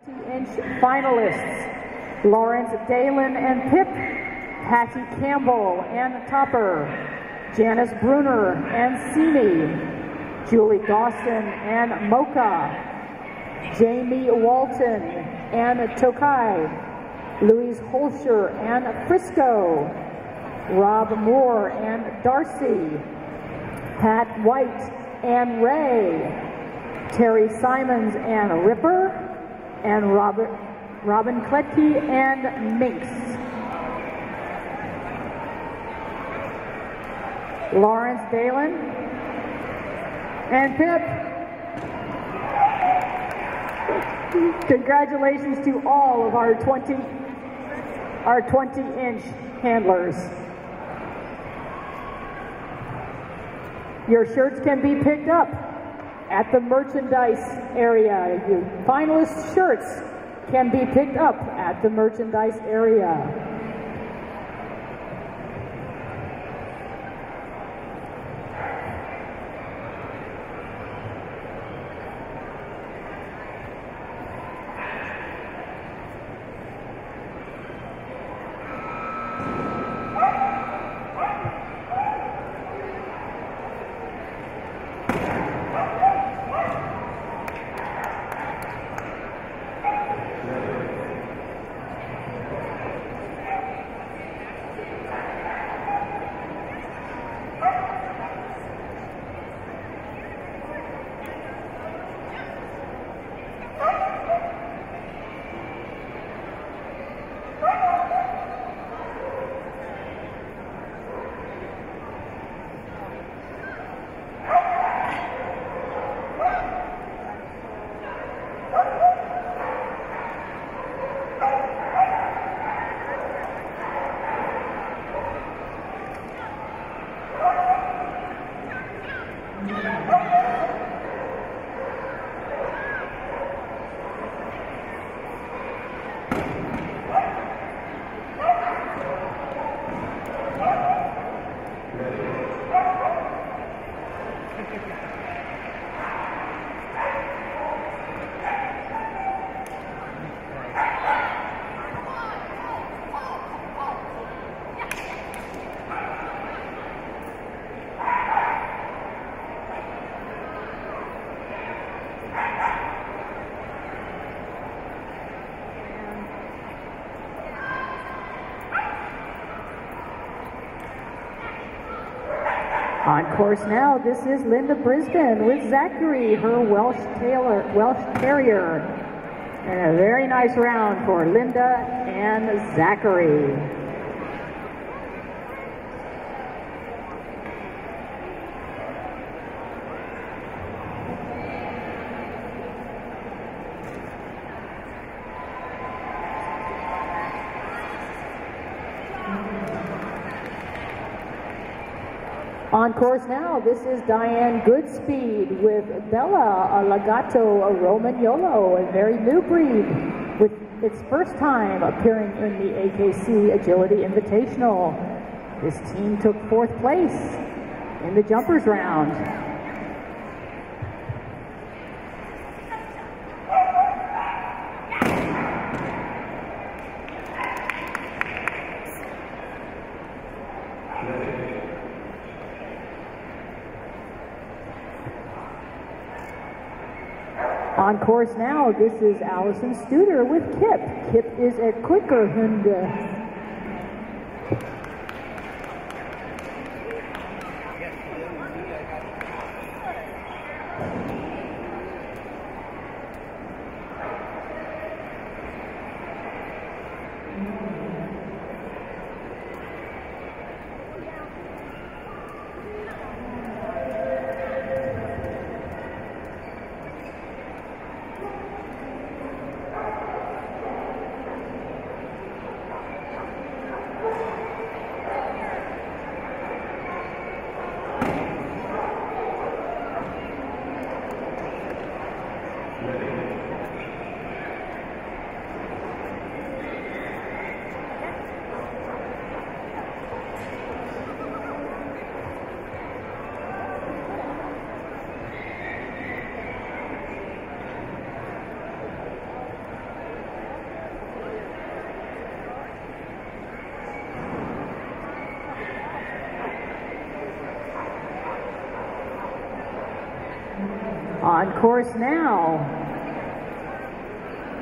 Inch finalists: Lawrence Dalen and Pip, Patty Campbell and Topper, Janice Bruner and Simi, Julie Dawson and Mocha, Jamie Walton and Tokai, Louise Holscher and Frisco, Rob Moore and Darcy, Pat White and Ray, Terry Simons and Ripper, and Robin Kletke and Minx. Lawrence Dalen and Pip. Congratulations to all of our 20-inch handlers. Your shirts can be picked up at the merchandise area. Your finalist shirts can be picked up at the merchandise area. On course now, this is Linda Brisbane with Zachary, her Welsh Terrier. And a very nice round for Linda and Zachary. On course now, this is Diane Goodspeed with Bella, a Lagato, a Romagnolo, a very new breed with its first time appearing in the AKC Agility Invitational. This team took 4th place in the jumpers round. On course now, this is Allison Studer with Kip. Kip is a quicker Hunde. On course now.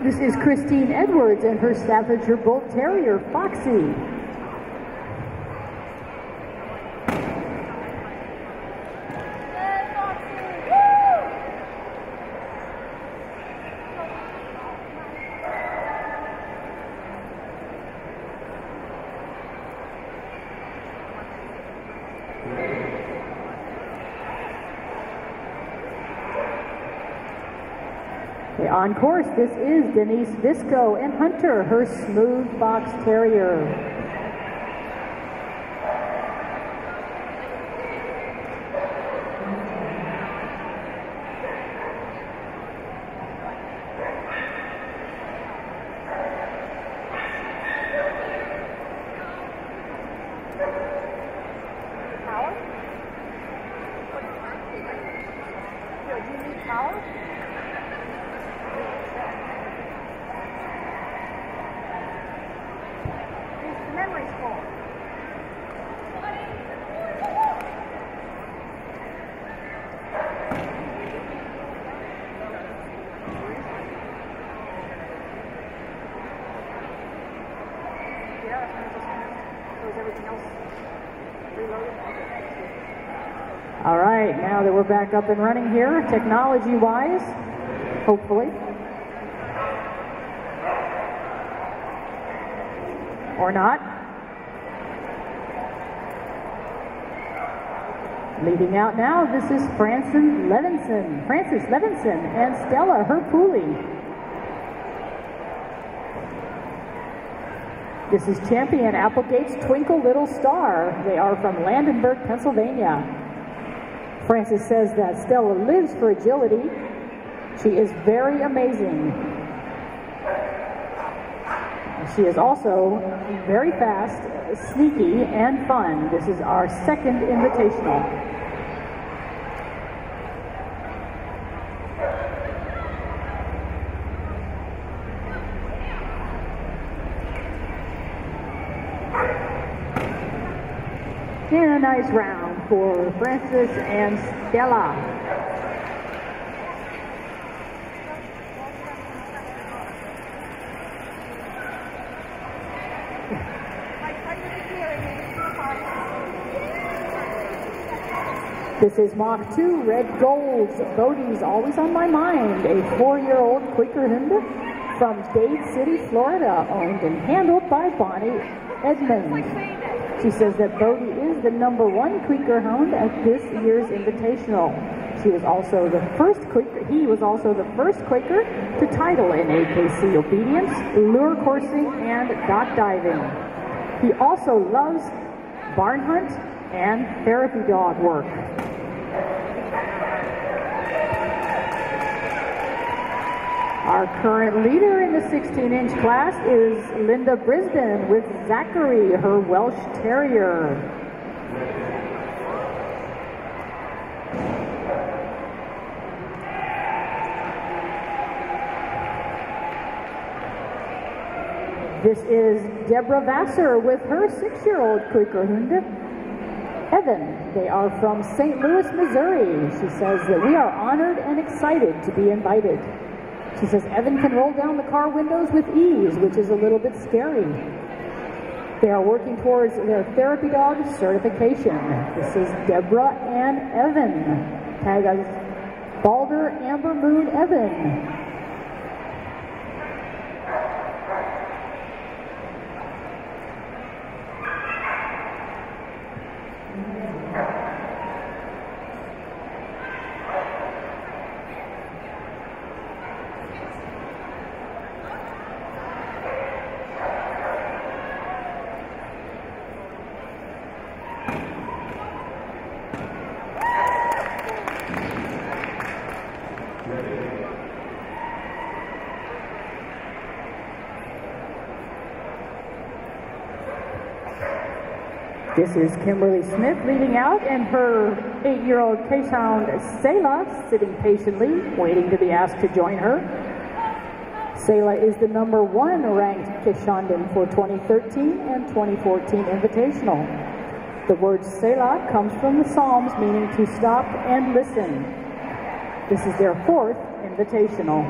This is Christine Edwards and her Staffordshire Bull Terrier, Foxy. On course, this is Denise Visco and Hunter, her Smooth Box Terrier. All right, now that we're back up and running here, technology-wise, hopefully. Or not. Leading out now, this is Frances Levinson and Stella, her Pooley. This is champion Applegate's Twinkle Little Star. They are from Landenberg, Pennsylvania. Frances says that Stella lives for agility. She is very amazing. She is also very fast, sneaky, and fun. This is our second invitational. And a nice round for Frances and Stella. This is Mach 2 Red Golds. Bodie's always on my mind. A 4-year-old Quaker Hund from Dade City, Florida, owned and handled by Bonnie Edmonds. She says that Bodie is the #1 Quaker Hound at this year's Invitational. He was also the first Quaker to title in AKC Obedience, lure coursing, and dock diving. He also loves barn hunt and therapy dog work. Our current leader in the 16-inch class is Linda Brisbane with Zachary, her Welsh Terrier. This is Deborah Vassar with her 6-year-old Quaker Hund, Evan. They are from St. Louis, Missouri. She says that we are honored and excited to be invited. She says Evan can roll down the car windows with ease, which is a little bit scary. They are working towards their therapy dog certification. This is Deborah and Evan. Tag us Balder Amber Moon Evan. This is Kimberly Smith leading out, and her 8-year-old Keeshond Selah sitting patiently, waiting to be asked to join her. Selah is the #1 ranked Keeshondan for 2013 and 2014 Invitational. The word Selah comes from the Psalms, meaning to stop and listen. This is their 4th invitational.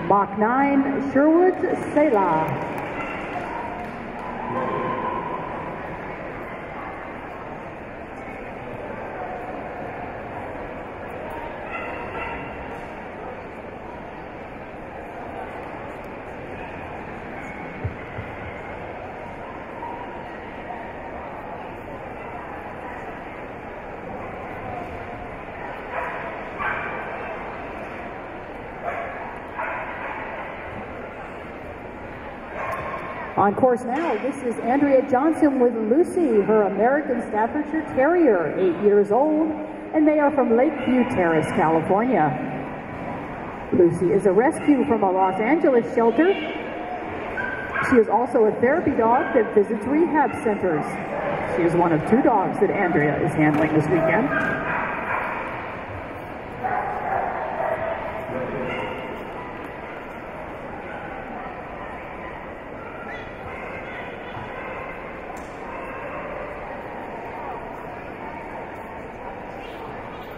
Mach 9, Sherwood Selah. On course now, this is Andrea Johnson with Lucy, her American Staffordshire Terrier, 8 years old, and they are from Lakeview Terrace, California. Lucy is a rescue from a Los Angeles shelter. She is also a therapy dog that visits rehab centers. She is one of 2 dogs that Andrea is handling this weekend.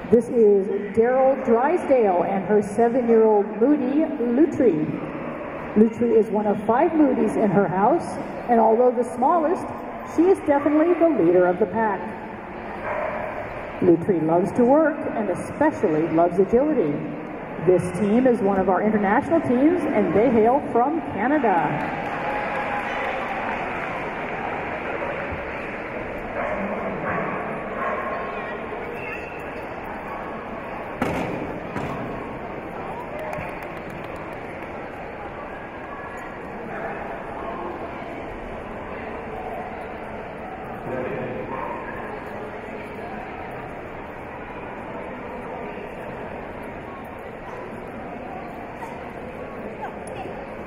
This is Daryl Drysdale and her 7-year-old Moody, Lutri. Lutri is one of 5 Moodies in her house, and although the smallest, she is definitely the leader of the pack. Lutri loves to work and especially loves agility. This team is one of our international teams, and they hail from Canada.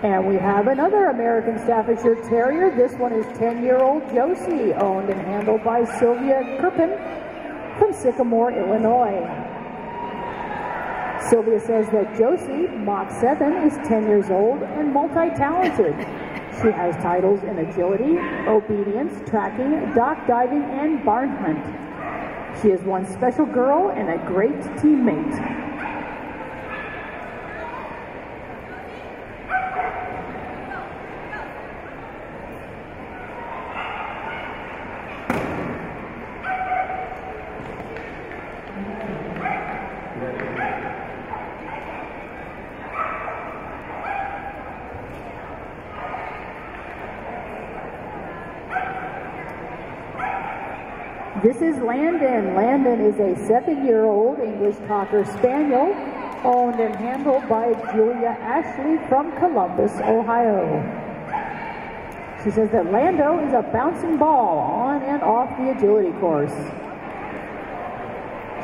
And we have another American Staffordshire Terrier. This one is 10-year-old Josie, owned and handled by Sylvia Pippin from Sycamore, Illinois. Sylvia says that Josie, Mach 7, is 10 years old and multi-talented. She has titles in agility, obedience, tracking, dock diving, and barn hunt. She is one special girl and a great teammate. This is Landon. Landon is a 7-year-old English Cocker Spaniel, owned and handled by Julia Ashley from Columbus, Ohio. She says that Lando is a bouncing ball on and off the agility course.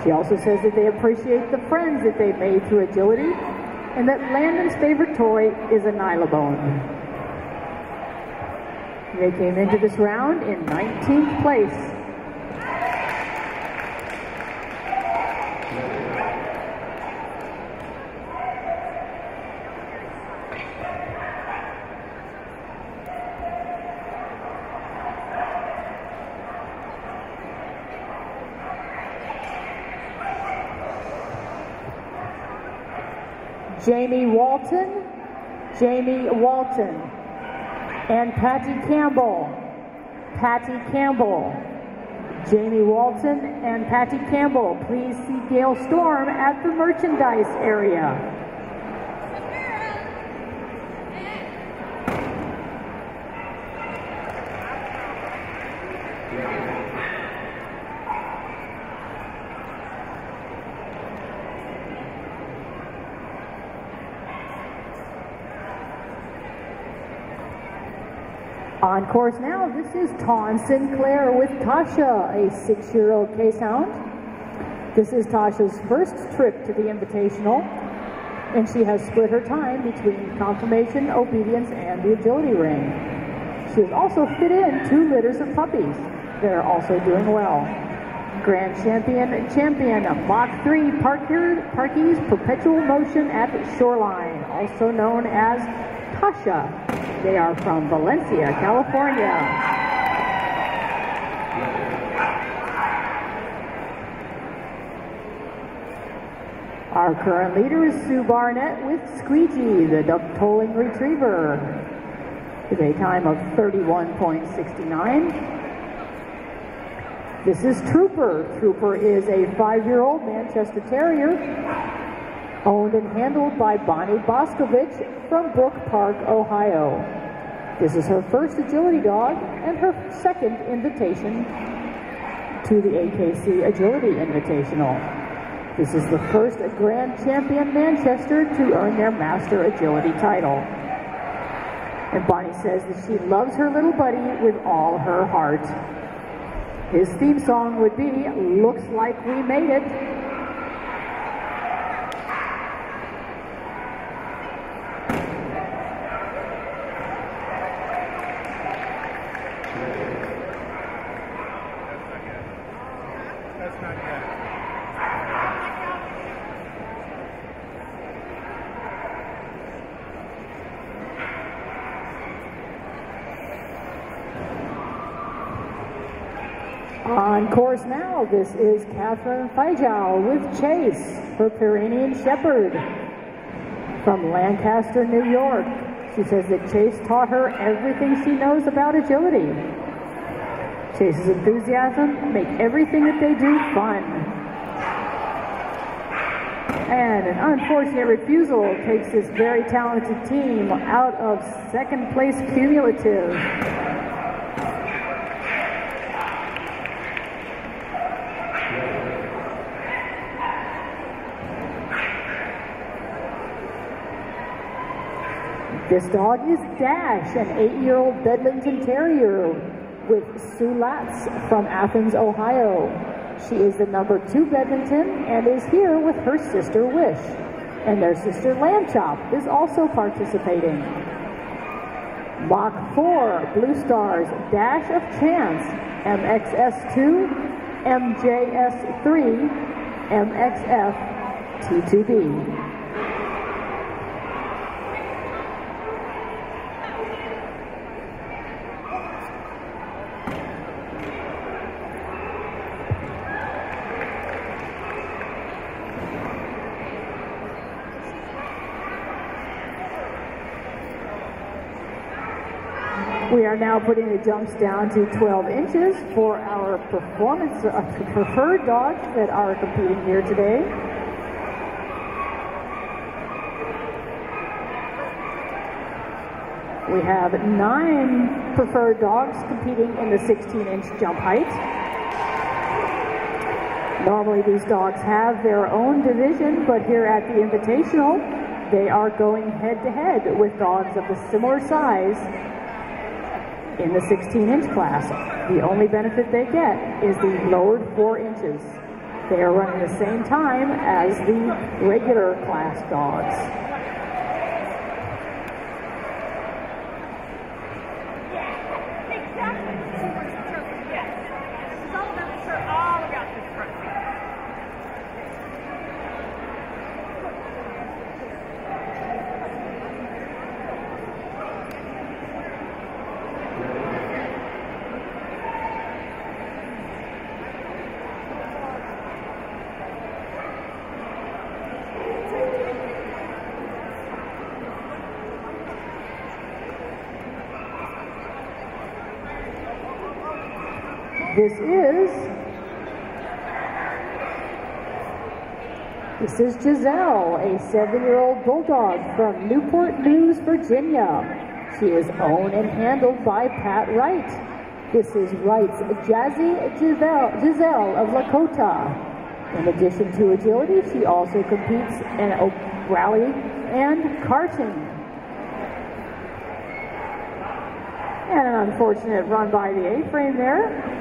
She also says that they appreciate the friends that they've made through agility, and that Landon's favorite toy is a Nylabone. They came into this round in 19th place. Jamie Walton, and Patty Campbell. Jamie Walton and Patty Campbell, please see Gail Storm at the merchandise area. On course now, this is Tawn Sinclair with Tasha, a 6-year-old Case-Hound. This is Tasha's first trip to the Invitational, and she has split her time between Confirmation, Obedience, and the Agility Ring. She has also fit in 2 litters of puppies that are also doing well. Grand Champion, Mach 3 Parkies Perpetual Motion at Shoreline, also known as Tasha. They are from Valencia, California. Our current leader is Sue Barnett with Squeegee, the duck-tolling retriever, with a time of 31.69. This is Trooper. Trooper is a 5-year-old Manchester Terrier, owned and handled by Bonnie Boscovich from Brook Park, Ohio. This is her first agility dog and her second invitation to the AKC Agility Invitational. This is the first Grand Champion Manchester to earn their Master Agility title. And Bonnie says that she loves her little buddy with all her heart. His theme song would be, "Looks Like We Made It." On course now, this is Catherine Feijau with Chase, her Pyrenean Shepherd from Lancaster, New York. She says that Chase taught her everything she knows about agility. Chase's enthusiasm make everything that they do fun. And an unfortunate refusal takes this very talented team out of second place cumulative. This dog is Dash, an 8-year-old Bedlington Terrier with Sue Latz from Athens, Ohio. She is the number 2 Bedlington and is here with her sister Wish. And their sister Lamb Chop is also participating. Mach 4 Blue Stars Dash of Chance, MXS2, MJS3, MXF T2B. We are now putting the jumps down to 12 inches for our performance preferred dogs that are competing here today. We have 9 preferred dogs competing in the 16-inch jump height. Normally these dogs have their own division, but here at the Invitational, they are going head-to-head with dogs of a similar size in the 16-inch class. The only benefit they get is the lowered 4 inches. They are running the same time as the regular class dogs. This is Giselle, a 7-year-old bulldog from Newport News, Virginia. She is owned and handled by Pat Wright. This is Wright's Jazzy Giselle of Lakota. In addition to agility, she also competes in rally and karting. And an unfortunate run by the A-frame there.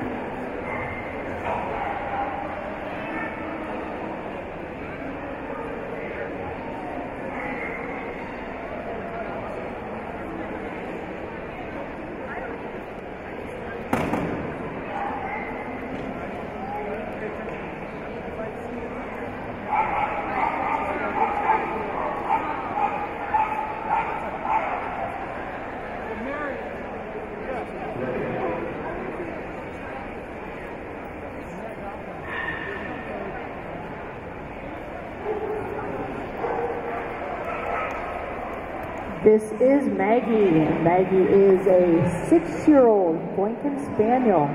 This is Maggie. Maggie is a 6-year-old Boykin Spaniel.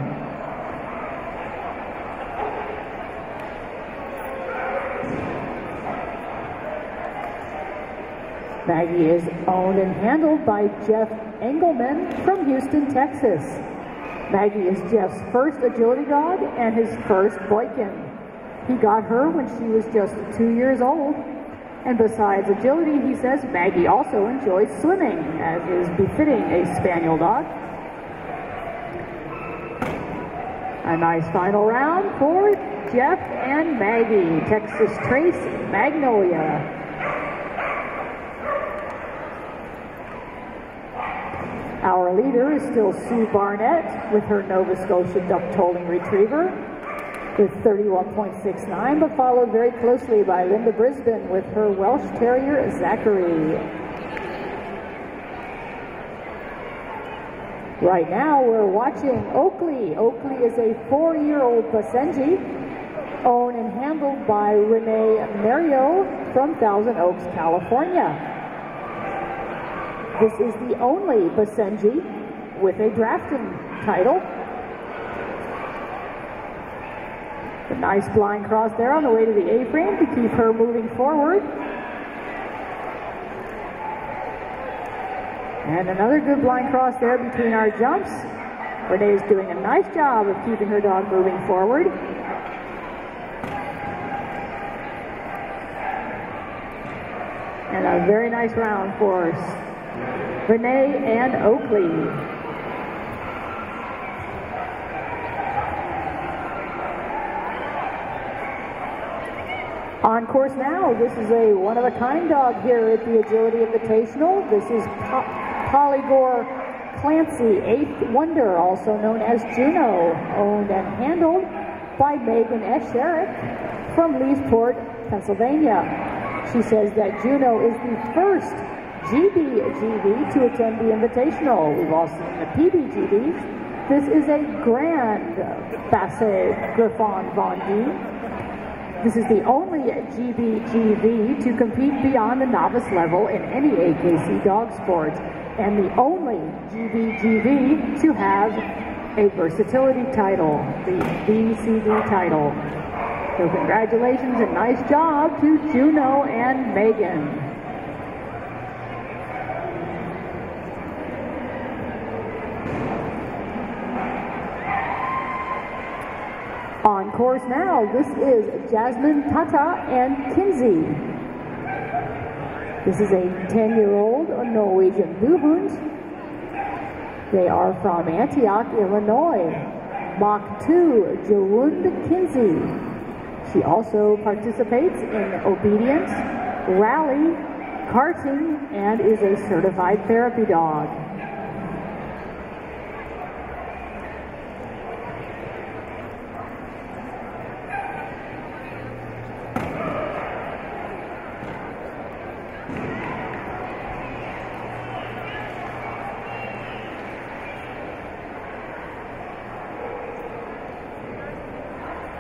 Maggie is owned and handled by Jeff Engelman from Houston, Texas. Maggie is Jeff's first agility dog and his first Boykin. He got her when she was just 2 years old. And besides agility, he says Maggie also enjoys swimming, as is befitting a spaniel dog. A nice final round for Jeff and Maggie, Texas Trace Magnolia. Our leader is still Sue Barnett with her Nova Scotia duck-tolling retriever with 31.69, but followed very closely by Linda Brisbane with her Welsh Terrier Zachary. Right now we're watching Oakley. Oakley is a 4-year-old Basenji, owned and handled by Renee Mario from Thousand Oaks, California. This is the only Basenji with a drafting title. A nice blind cross there on the way to the A-frame to keep her moving forward. And another good blind cross there between our jumps. Renee's doing a nice job of keeping her dog moving forward. And a very nice round for Renee and Oakley. On course now, this is a one-of-a-kind dog here at the Agility Invitational. This is Polygore Clancy, 8th Wonder, also known as Juno, owned and handled by Megan Escherick from Leesport, Pennsylvania. She says that Juno is the first GBGB to attend the Invitational. We've all seen the PBGBs. This is a Grand Basset Griffon Vendée. This is the only GBGV to compete beyond the novice level in any AKC dog sport, and the only GBGV to have a versatility title, the BCD title. So congratulations and nice job to Juno and Megan. On course now, this is Jasmine Tata and Kinsey. This is a 10-year-old Norwegian Blue Hund. They are from Antioch, Illinois. Mach 2, Jawund Kinsey. She also participates in obedience, rally, karting, and is a certified therapy dog.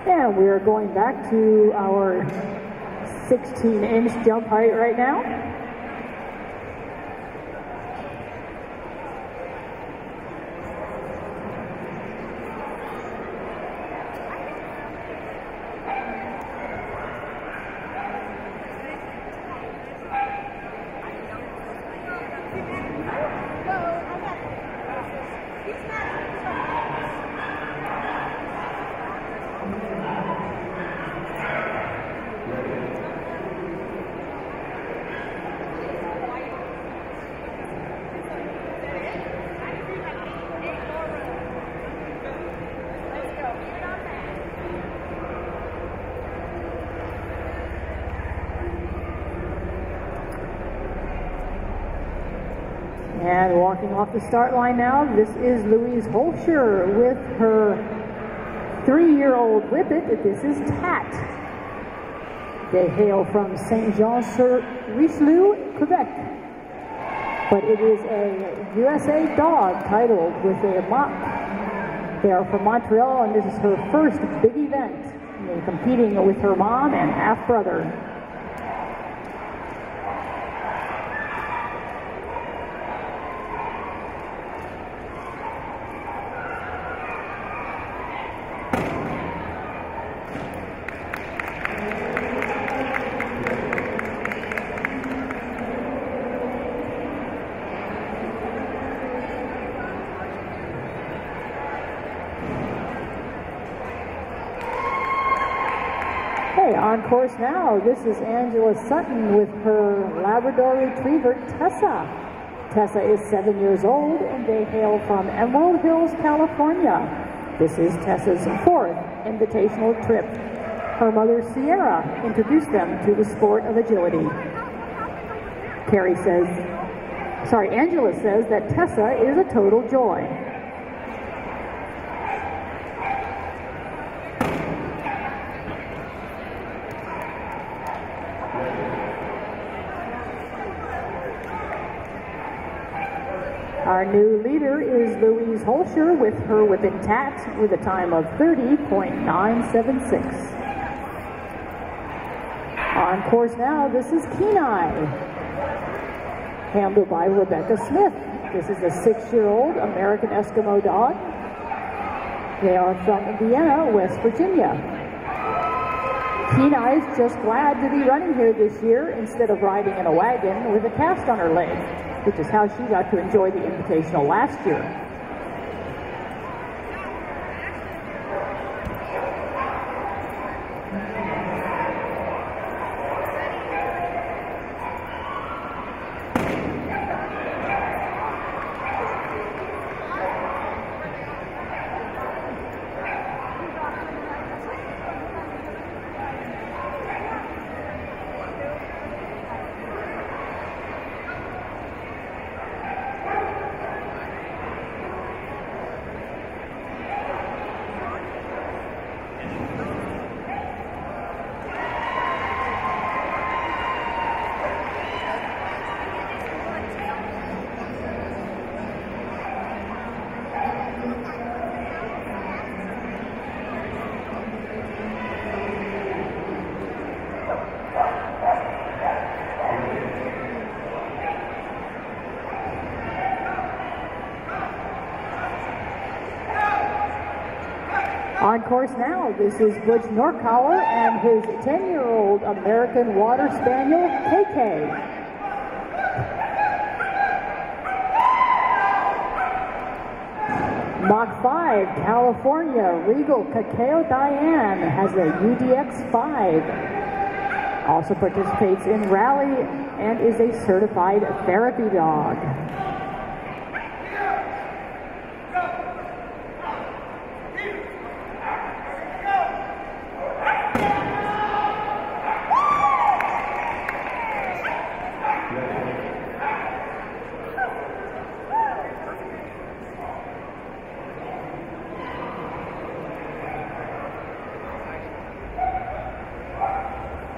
And we are going back to our 16-inch jump height right now. And walking off the start line now, this is Louise Holscher with her 3-year-old Whippet. This is Tat. They hail from Saint-Jean-sur-Richelieu, Quebec. But it is a USA dog titled with a mop. They are from Montreal, and this is her first big event. They're competing with her mom and half-brother. course now, this is Angela Sutton with her Labrador Retriever, Tessa. Tessa is 7 years old, and they hail from Emerald Hills, California. This is Tessa's 4th invitational trip. Her mother, Sierra, introduced them to the sport of agility. Angela says that Tessa is a total joy. Our new leader is Louise Holscher with her whip intact with a time of 30.976. On course now, this is Kenai, handled by Rebecca Smith. This is a 6-year-old American Eskimo dog. They are from Vienna, West Virginia. Kenai's just glad to be running here this year instead of riding in a wagon with a cast on her leg, which is how she got to enjoy the Invitational last year. On course now, this is Butch Norkauer and his 10-year-old American Water Spaniel, KK. Mach 5, California, Regal Cacao Diane has a UDX 5. Also participates in rally and is a certified therapy dog.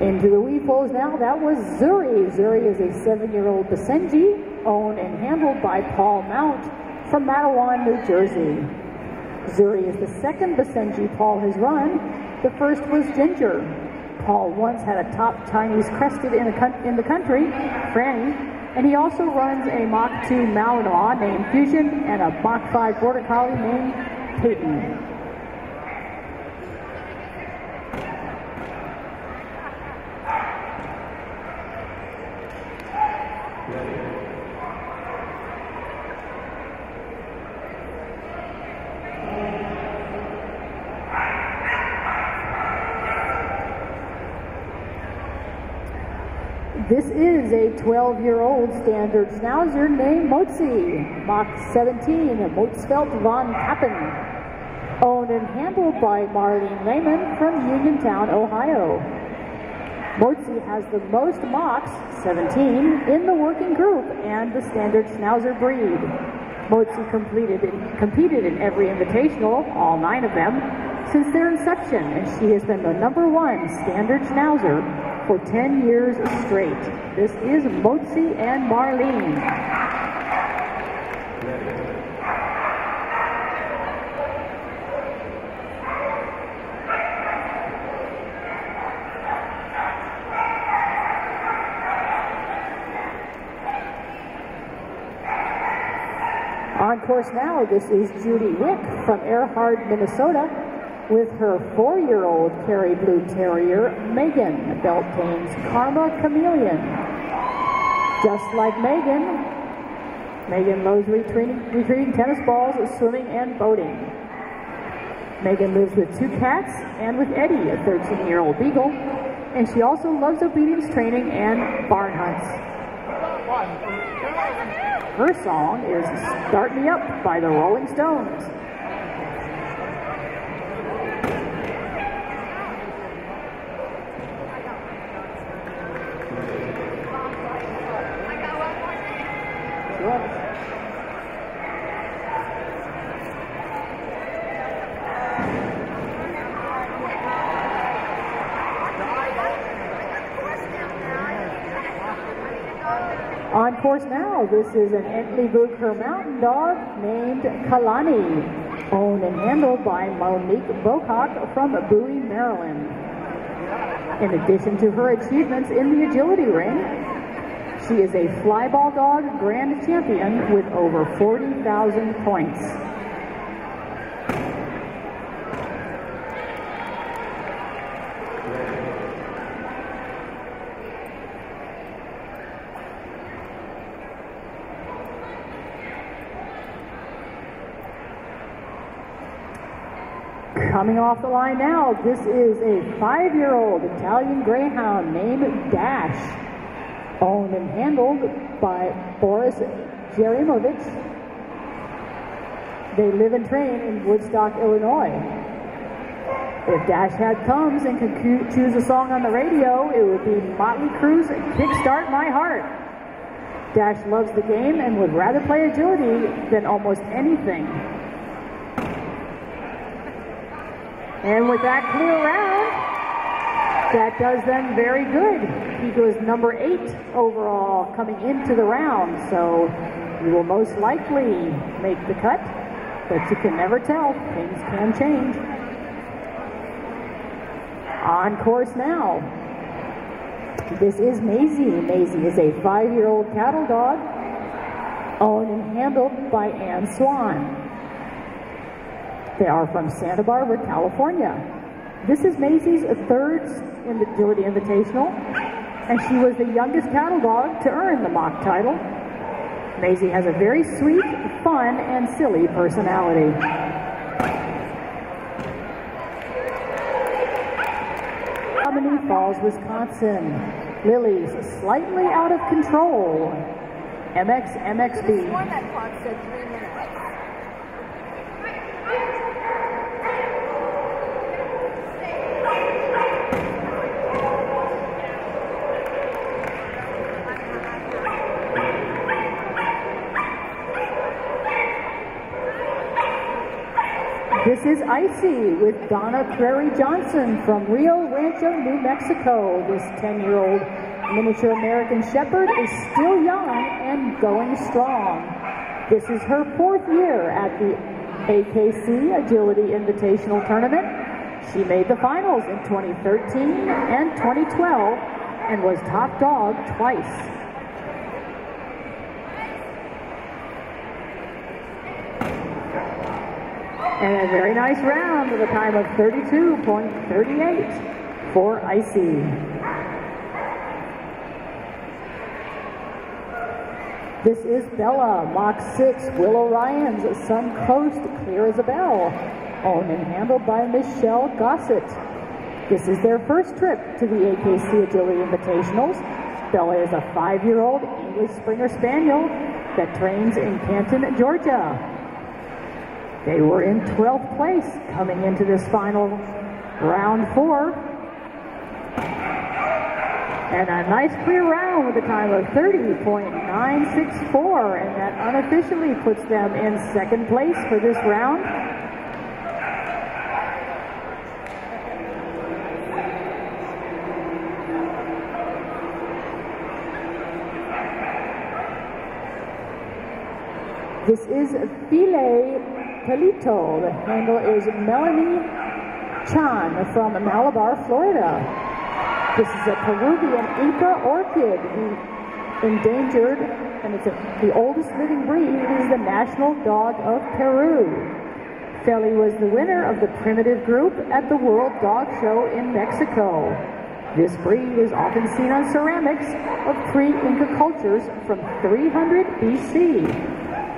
Into the weefoles now, that was Zuri. Zuri is a 7-year-old Basenji, owned and handled by Paul Mount from Matawan, New Jersey. Zuri is the 2nd Basenji Paul has run. The first was Ginger. Paul once had a top Chinese crested in the country, Franny, and he also runs a Mach 2 Malinois named Fusion and a Mach 5 Border Collie named Pippin. This is a 12-year-old standard schnauzer named Motzi, Mach 17, Motzfeld von Kappen, owned and handled by Marlene Lehman from Uniontown, Ohio. Motzi has the most Machs, 17, in the working group and the standard schnauzer breed. Motzi competed in every invitational, all 9 of them, since their inception, and she has been the #1 standard schnauzer for 10 years straight. This is Motzi and Marlene. On course now, this is Judy Wick from Earhart, Minnesota, with her 4-year-old Kerry Blue Terrier, Megan, Beltane's Karma Chameleon. Just like Megan, Megan loves retrieving tennis balls, swimming, and boating. Megan lives with 2 cats and with Eddie, a 13-year-old beagle. and she also loves obedience training and barn hunts. Her song is Start Me Up by the Rolling Stones. On course now, this is an Entlebucher mountain dog named Kalani, owned and handled by Monique Bocock from Bowie, Maryland. In addition to her achievements in the agility ring, she is a flyball dog grand champion with over 40,000 points. Coming off the line now, this is a 5-year-old Italian Greyhound named Dash, owned and handled by Boris Jerimovich. They live and train in Woodstock, Illinois. If Dash Hat comes and could choose a song on the radio, it would be Motley Crue's Kickstart My Heart. Dash loves the game and would rather play agility than almost anything. And with that clear round, that does them very good. He goes number 8 overall coming into the round, so he will most likely make the cut, but you can never tell. Things can change. On course now, this is Maisie. Maisie is a 5-year-old cattle dog, owned and handled by Ann Swan. They are from Santa Barbara, California. This is Maisie's 3rd in the Agility Invitational, and she was the youngest cattle dog to earn the mock title. Maisie has a very sweet, fun, and silly personality. Menominee Falls, Wisconsin. Lily's slightly out of control. MXB. This is Icy with Donna Prairie Johnson from Rio Rancho, New Mexico. This 10-year-old miniature American Shepherd is still young and going strong. This is her 4th year at the AKC Agility Invitational Tournament. She made the finals in 2013 and 2012 and was top dog twice. And a very nice round with a time of 32.38 for Icy. This is Bella, Mach 6, Willow Ryan's Sun Coast, clear as a bell, owned and handled by Michelle Gossett. This is their first trip to the AKC Agility Invitationals. Bella is a 5-year-old English Springer Spaniel that trains in Canton, Georgia. They were in 12th place coming into this final round 4. And a nice clear round with a time of 30.964, and that unofficially puts them in 2nd place for this round. This is Filet Pelito. The handle is Melanie Chan from Malabar, Florida. This is a Peruvian Inca orchid, endangered, and it's the oldest living breed. It is the national dog of Peru. Feli was the winner of the primitive group at the World Dog Show in Mexico. This breed is often seen on ceramics of pre-Inca cultures from 300 BC.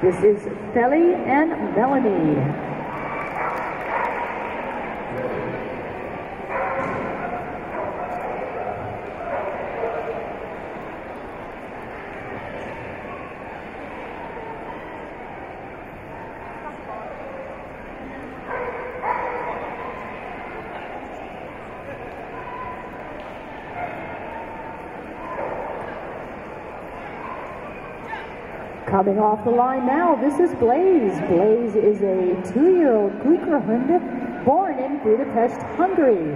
This is Feli and Melanie. Coming off the line now, this is Blaze. Blaze is a 2-year-old Kukkerhund born in Budapest, Hungary.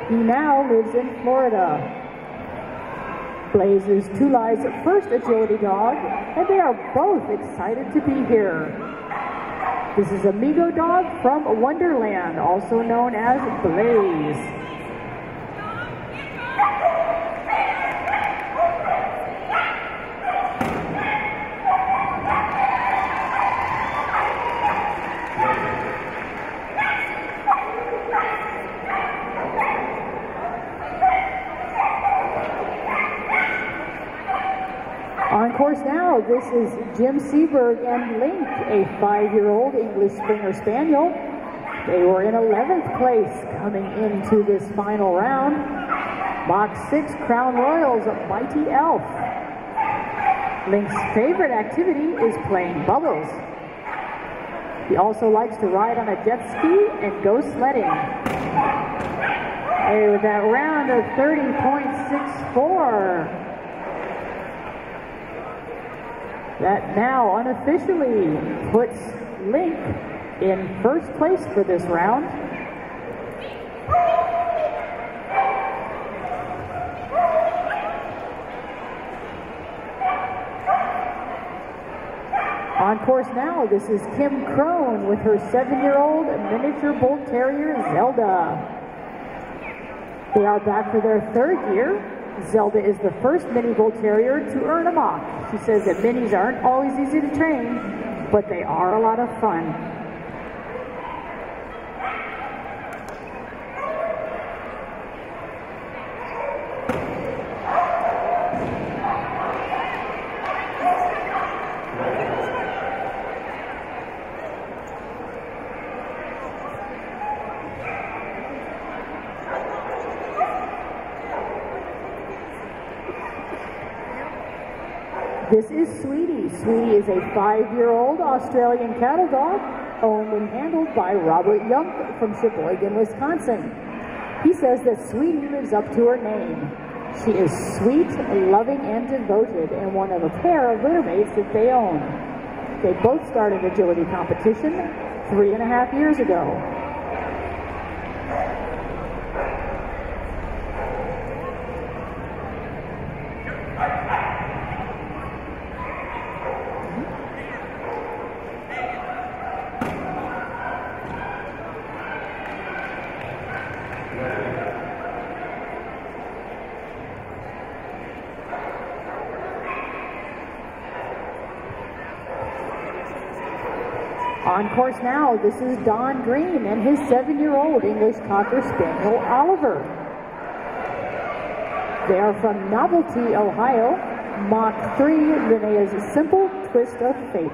He now lives in Florida. Blaze is Tulai's first agility dog, and they are both excited to be here. This is a Migo dog from Wonderland, also known as Blaze. On course now, this is Jim Seberg and Link, a 5-year-old English Springer Spaniel. They were in 11th place coming into this final round. Mach 6 Crown Royals, Mighty Elf. Link's favorite activity is playing bubbles. He also likes to ride on a jet ski and go sledding. Hey, with that round of 30.64. That now unofficially puts Link in first place for this round. On course now, this is Kim Crone with her 7-year-old miniature bull terrier, Zelda. They are back for their 3rd year. Zelda is the first mini bull terrier to earn a Mach. She says that minis aren't always easy to train, but they are a lot of fun. This is Sweetie. Sweetie is a 5-year-old Australian cattle dog owned and handled by Robert Young from Sheboygan, Wisconsin. He says that Sweetie lives up to her name. She is sweet, loving, and devoted, and one of a pair of littermates that they own. They both started agility competition 3.5 years ago. On course now, this is Don Green and his 7-year-old English Cocker Spaniel, Oliver. They are from Novelty, Ohio. Mach 3, Linnea's Simple Twist of Fate.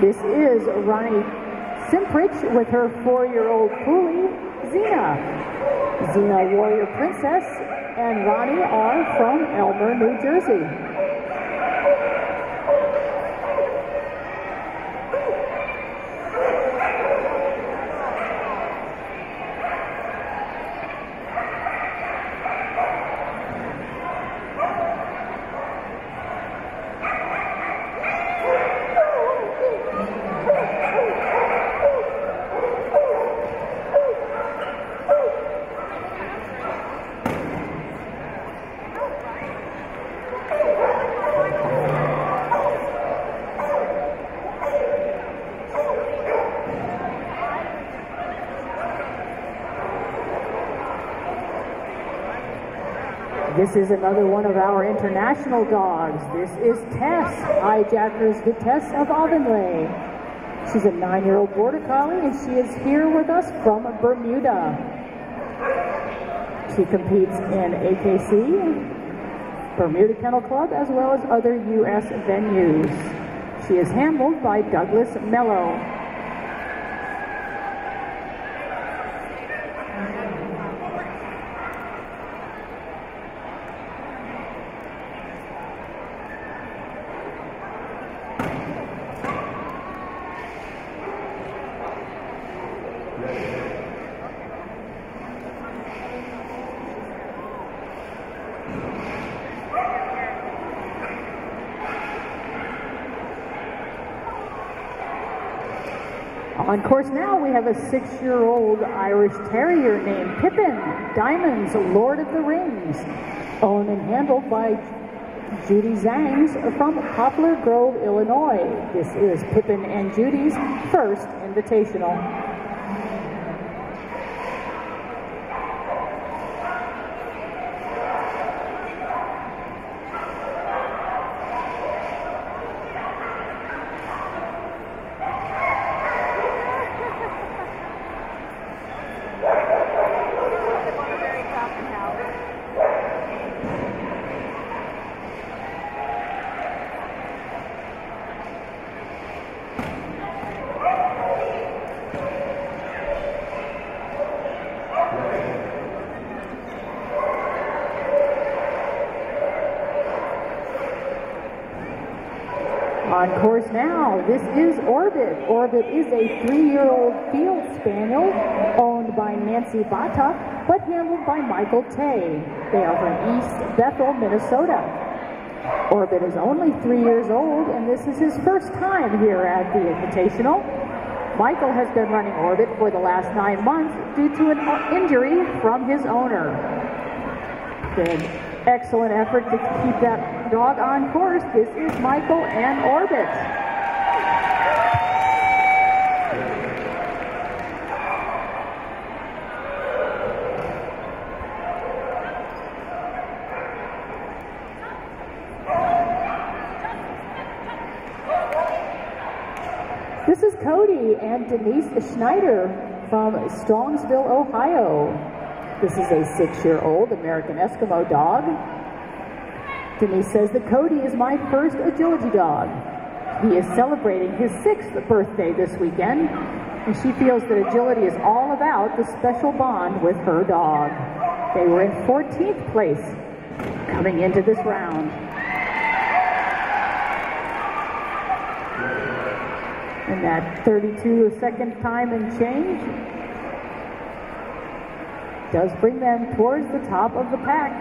This is Ronnie Simprich with her 4-year-old Puli, Xena. Xena Warrior Princess and Ronnie are from Elmer, New Jersey. This is another one of our international dogs. This is Tess, Hijackers Vitesse of Avonlea. She's a 9-year-old Border Collie, and she is here with us from Bermuda. She competes in AKC, Bermuda Kennel Club, as well as other U.S. venues. She is handled by Douglas Mello. On course now, we have a 6-year-old Irish Terrier named Pippin, Diamond's Lord of the Rings, owned and handled by Judy Zangs from Poplar Grove, Illinois. This is Pippin and Judy's first invitational. On course now, this is Orbit. Orbit is a 3-year-old field spaniel owned by Nancy Bata, but handled by Michael Tay. They are from East Bethel, Minnesota. Orbit is only 3 years old, and this is his first time here at the Invitational. Michael has been running Orbit for the last 9 months due to an injury from his owner. Good. Excellent effort to keep that dog on course. This is Michael and Orbit. This is Cody and Denise Schneider from Strongsville, Ohio. This is a 6-year-old American Eskimo dog. Denise says that Cody is my first agility dog. He is celebrating his 6th birthday this weekend, and she feels that agility is all about the special bond with her dog. They were in 14th place coming into this round. And that 32-second time and change does bring them towards the top of the pack.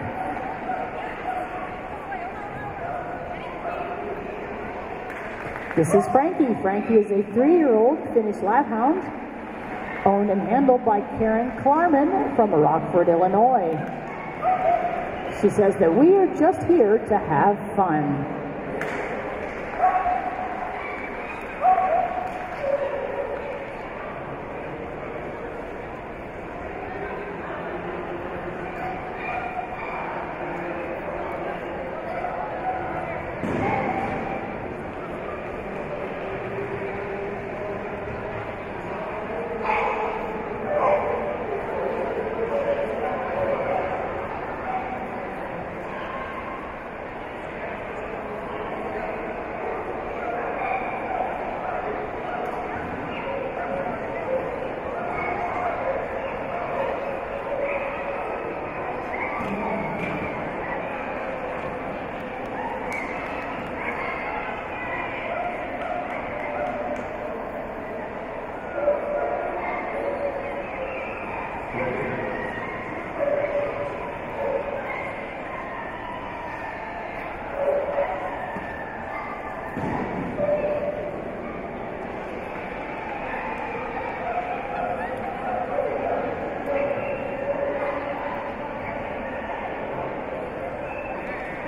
This is Frankie. Frankie is a 3-year-old Finnish Laphound, owned and handled by Karen Klarman from Rockford, Illinois. She says that we are just here to have fun.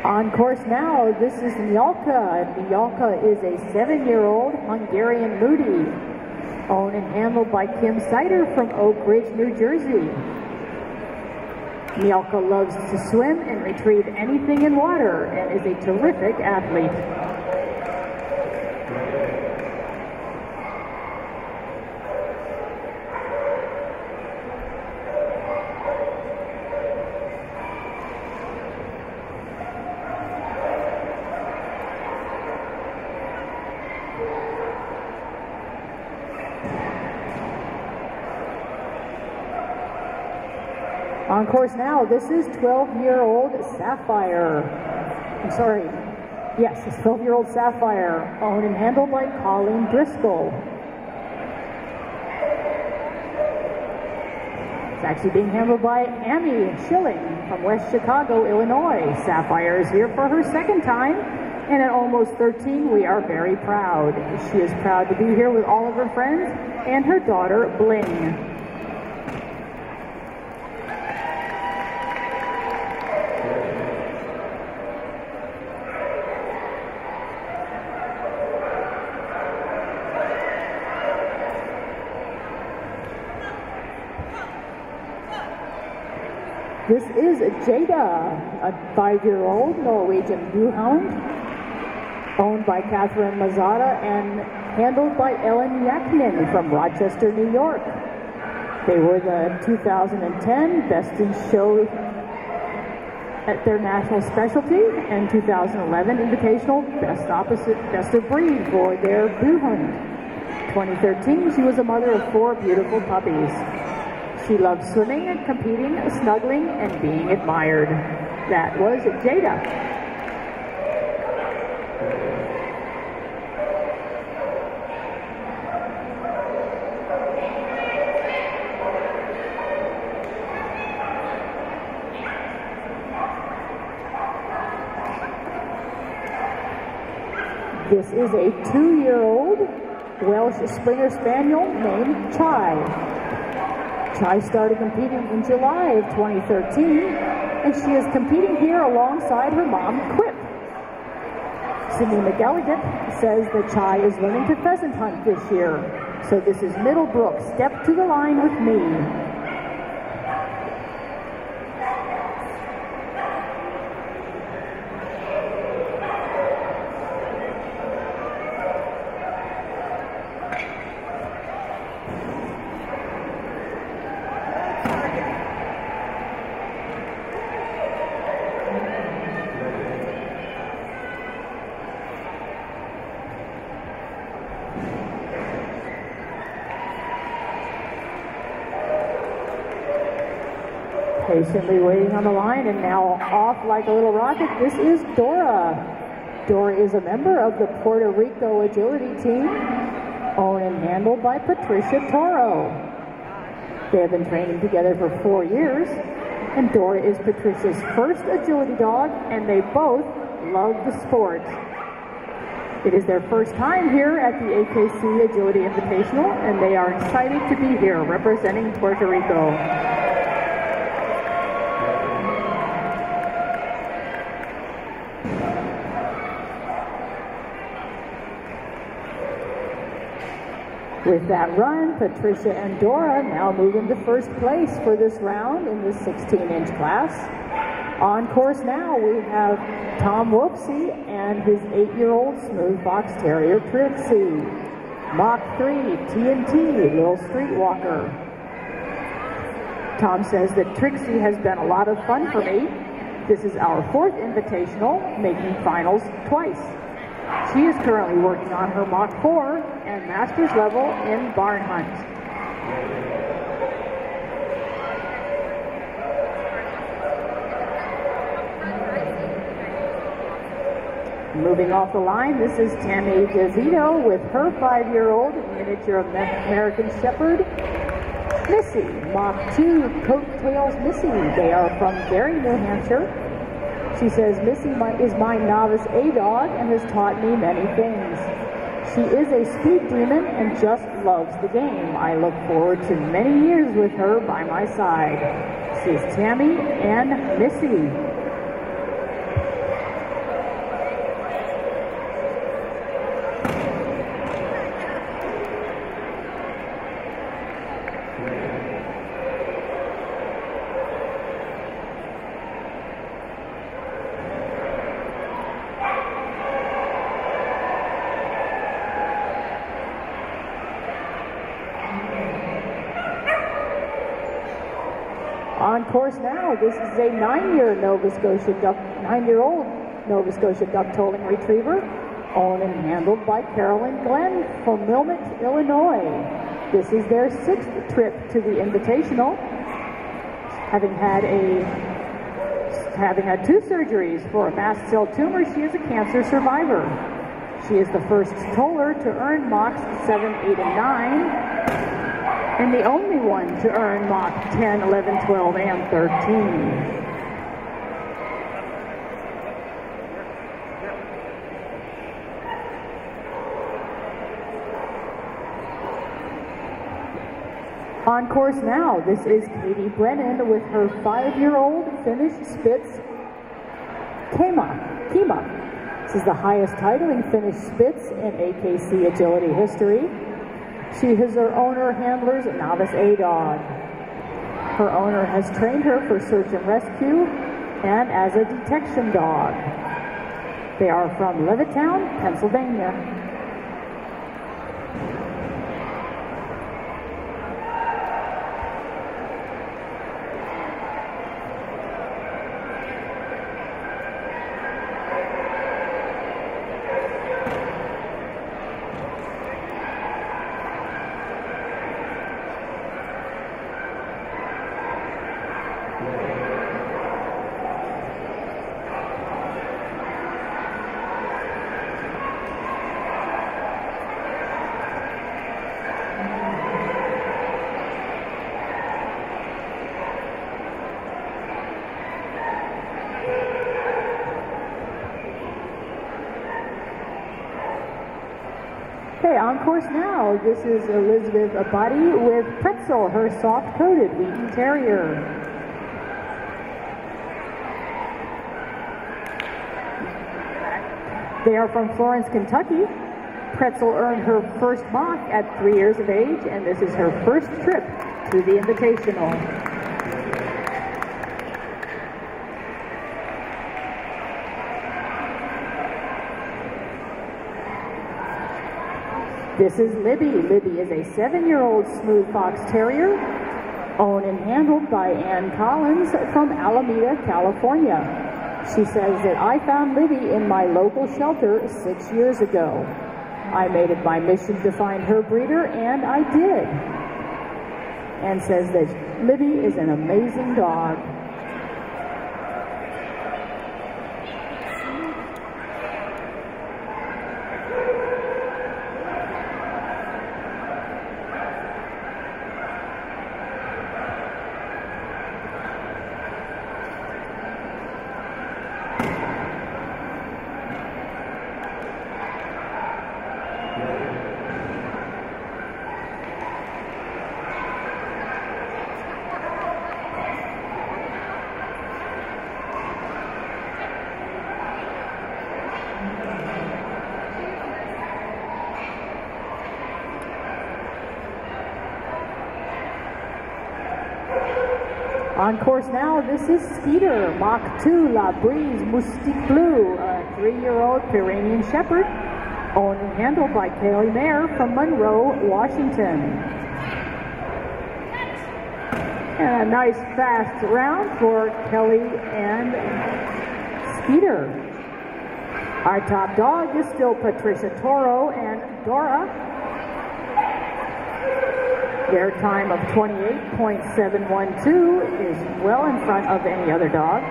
On course now, this is Nyalka. Nyalka is a 7-year-old Hungarian Moody, owned and handled by Kim Sider from Oak Ridge, New Jersey. Nyalka loves to swim and retrieve anything in water and is a terrific athlete. On course now, this is 12-year-old Sapphire. I'm sorry. Yes, it's 12-year-old Sapphire, owned and handled by Colleen Driscoll. It's actually being handled by Amy Schilling from West Chicago, Illinois. Sapphire is here for her second time, and at almost 13, we are very proud. She is proud to be here with all of her friends and her daughter, Bling. This is Jada, a 5-year-old Norwegian Bluehound, owned by Catherine Mazzata and handled by Ellen Yakinen from Rochester, New York. They were the 2010 Best in Show at their national specialty and 2011 Invitational Best of Breed for their Bluehound. 2013, she was a mother of 4 beautiful puppies. She loves swimming and competing, snuggling, and being admired. That was Jada. This is a 2-year-old Welsh Springer Spaniel named Chai. Chai started competing in July of 2013, and she is competing here alongside her mom, Quip. Sidney McElligott says that Chai is learning to pheasant hunt this year. So this is Middlebrook, Step to the Line with Me. Patiently waiting on the line, and now off like a little rocket, this is Dora. Dora is a member of the Puerto Rico Agility team, owned and handled by Patricia Toro. They have been training together for 4 years, and Dora is Patricia's first agility dog, and they both love the sport. It is their first time here at the AKC Agility Invitational, and they are excited to be here representing Puerto Rico. With that run, Patricia and Dora now move into first place for this round in the 16-inch class. On course now, we have Tom Wopsy and his 8-year-old Smooth Fox Terrier, Trixie. Mach 3, TNT, Little Streetwalker. Tom says that Trixie has been a lot of fun for me. This is our 4th invitational, making finals twice. She is currently working on her Mach 4 and master's level in barn hunt. Moving off the line, this is Tammy DeVito with her 5-year-old miniature American Shepherd, Missy. Mach 2 Coattails Missy. They are from Gary, New Hampshire. She says, Missy is my novice A-dog and has taught me many things. She is a speed demon and just loves the game. I look forward to many years with her by my side. This is Tammy and Missy. On course now, this is a 9-year-old Nova Scotia duck-tolling retriever, owned and handled by Carolyn Glenn from Wilmette, Illinois. This is their 6th trip to the Invitational. Having had 2 surgeries for a mast cell tumor, she is a cancer survivor. She is the first toller to earn Mach 7, 8, and 9, and the only one to earn Mach 10, 11, 12, and 13. On course now, this is Katie Brennan with her 5-year-old Finnish Spitz, Kima. This is the highest titling Finnish Spitz in AKC Agility history. She is her owner handler's novice A-dog. Her owner has trained her for search and rescue and as a detection dog. They are from Levittown, Pennsylvania. Okay, on course now, this is Elizabeth Abadi with Pretzel, her soft-coated Wheaten Terrier. They are from Florence, Kentucky. Pretzel earned her first Mach at 3 years of age, and this is her first trip to the Invitational. This is Libby. Libby is a 7-year-old smooth fox terrier, owned and handled by Ann Collins from Alameda, California. She says that I found Libby in my local shelter 6 years ago. I made it my mission to find her breeder, and I did. And says that Libby is an amazing dog. On course now, this is Skeeter, Mach 2 La Brise Moustique Bleu, a 3-year-old Pyrenean Shepherd, owned and handled by Kelly Mayer from Monroe, Washington. And a nice fast round for Kelly and Skeeter. Our top dog is still Patricia Toro and Dora. Their time of 28.712 is well in front of any other dog.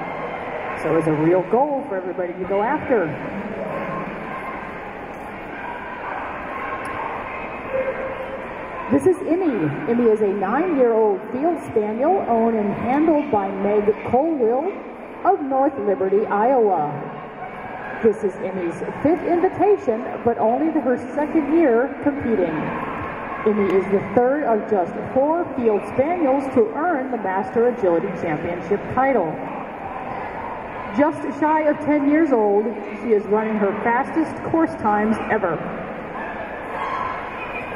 So it's a real goal for everybody to go after. This is Emmy. Emmy is a 9-year-old field spaniel owned and handled by Meg Colwill of North Liberty, Iowa. This is Emmy's 5th invitation, but only her 2nd year competing. Emmy is the 3rd of just 4 field spaniels to earn the Master Agility Championship title. Just shy of 10 years old, she is running her fastest course times ever.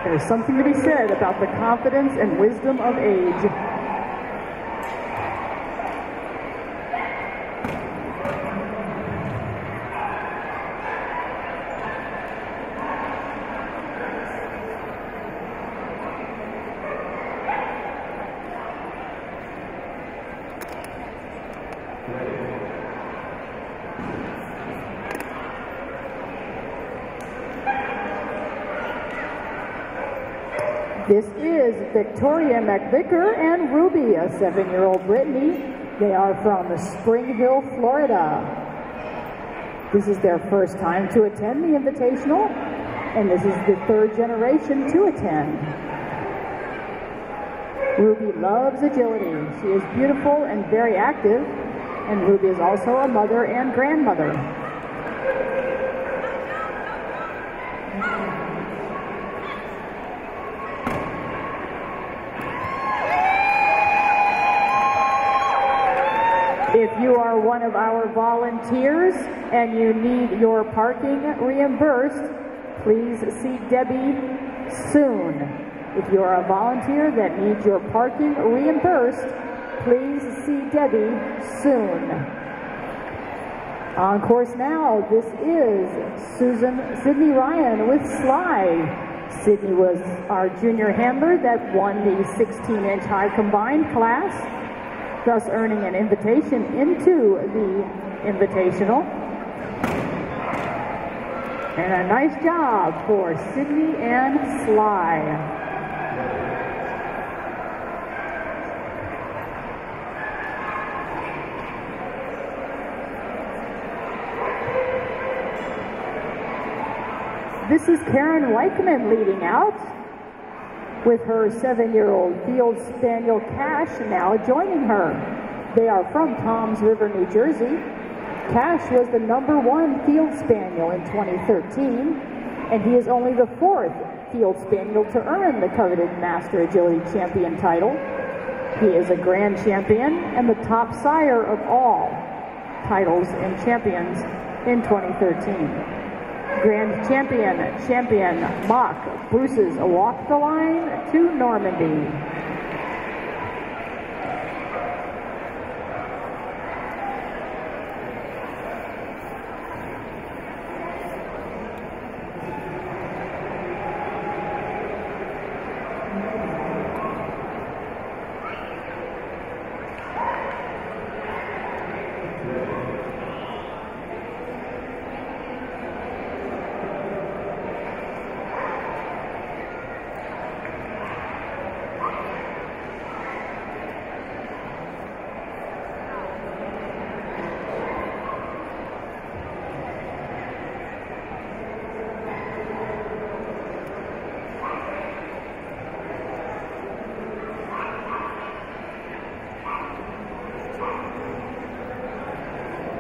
There's something to be said about the confidence and wisdom of age. This is Victoria Mcvicker and Ruby, a 7-year-old Brittany. They are from Spring Hill, Florida. This is their first time to attend the Invitational, and this is the 3rd generation to attend. Ruby loves agility. She is beautiful and very active, and Ruby is also a mother and grandmother. If you are one of our volunteers and you need your parking reimbursed, please see Debbie soon. If you are a volunteer that needs your parking reimbursed, please see Debbie soon. On course now, this is Sidney Ryan with Sly. Sidney was our junior handler that won the 16-inch high combined class, thus earning an invitation into the Invitational. And a nice job for Sidney and Sly. This is Karen Weichman leading out with her 7-year-old Field Spaniel Cash now joining her. They are from Toms River, New Jersey. Cash was the #1 Field Spaniel in 2013, and he is only the 4th Field Spaniel to earn the coveted Master Agility Champion title. He is a Grand Champion and the top sire of all titles and champions in 2013. Grand Champion Mock Bruce's Walk the Line to Normandy.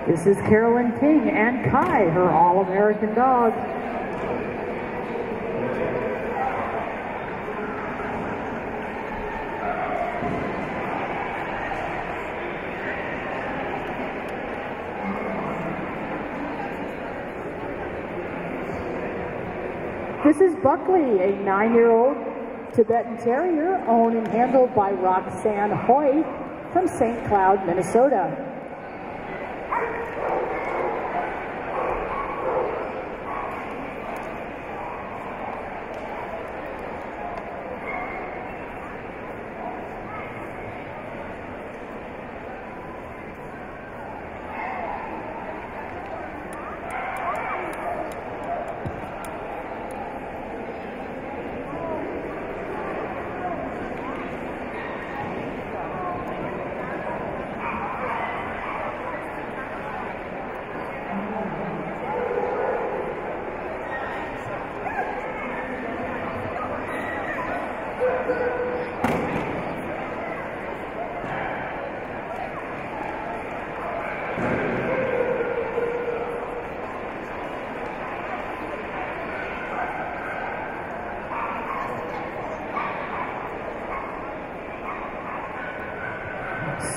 This is Carolyn King and Kai, her All-American dog. This is Buckley, a 9-year-old Tibetan Terrier owned and handled by Roxanne Hoy from St. Cloud, Minnesota.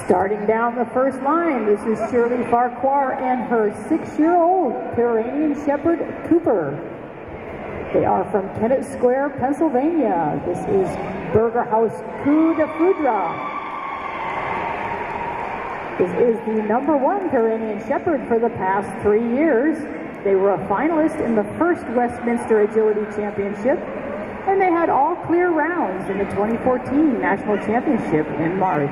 Starting down the first line, this is Shirley Farquhar and her 6-year-old Pomeranian Shepherd Cooper. They are from Kennett Square, Pennsylvania. This is Burger House Coup de Foudre. This is the #1 Pomeranian Shepherd for the past 3 years. They were a finalist in the first Westminster Agility Championship, and they had all clear rounds in the 2014 National Championship in March.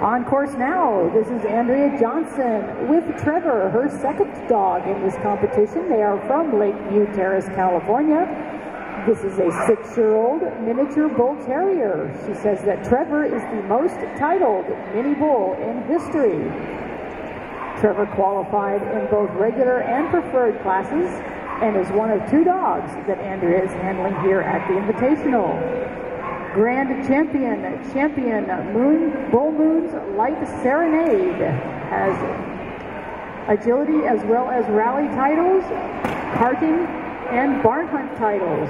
On course now, this is Andrea Johnson with Trevor, her second dog in this competition. They are from Lakeview Terrace, California. This is a 6-year-old miniature bull terrier. She says that Trevor is the most titled mini bull in history. Trevor qualified in both regular and preferred classes and is one of 2 dogs that Andrea is handling here at the Invitational. Grand Champion Bull Moon's Light Serenade has agility as well as rally titles, karting, and barn hunt titles.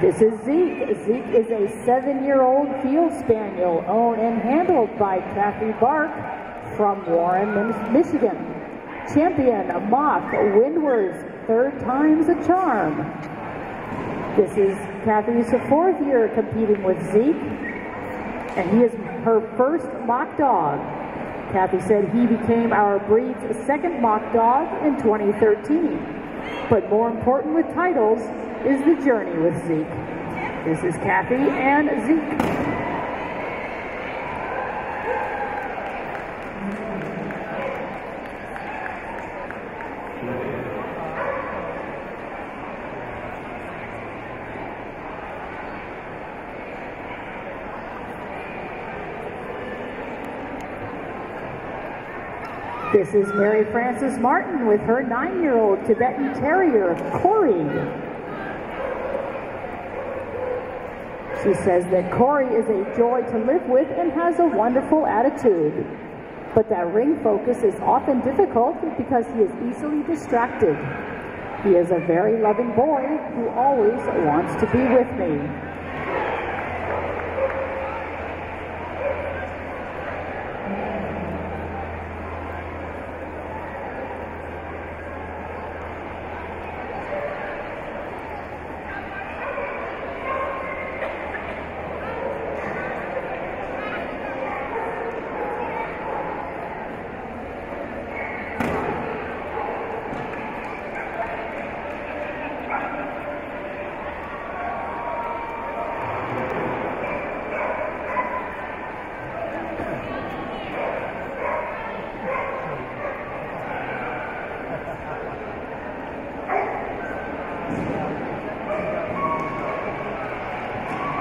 This is Zeke. Zeke is a 7-year-old field spaniel owned and handled by Kathy Bark from Warren, Michigan. Champion Mock Windward's 3rd time's a charm. This is Kathy's 4th year competing with Zeke, and he is her first mock dog. Kathy said he became our breed's 2nd mock dog in 2013. But more important with titles is the journey with Zeke. This is Kathy and Zeke. This is Mary Frances Martin with her 9-year-old Tibetan Terrier, Corey. She says that Corey is a joy to live with and has a wonderful attitude. But that ring focus is often difficult because he is easily distracted. He is a very loving boy who always wants to be with me.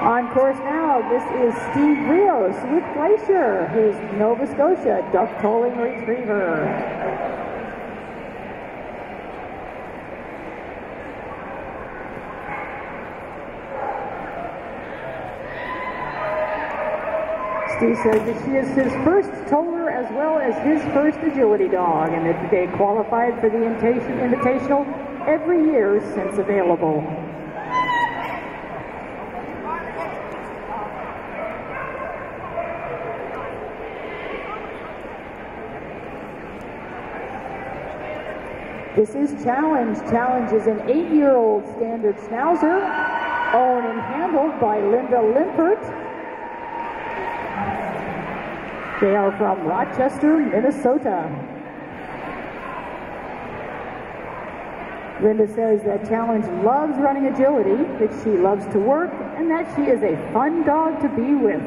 On course now, this is Steve Rios with Glacier, his Nova Scotia duck-tolling retriever. Steve says that she is his first toller as well as his first agility dog, and that they qualified for the Invitational every year since available. This is Challenge. Challenge is an 8-year-old standard schnauzer, owned and handled by Linda Limpert. They are from Rochester, Minnesota. Linda says that Challenge loves running agility, that she loves to work, and that she is a fun dog to be with.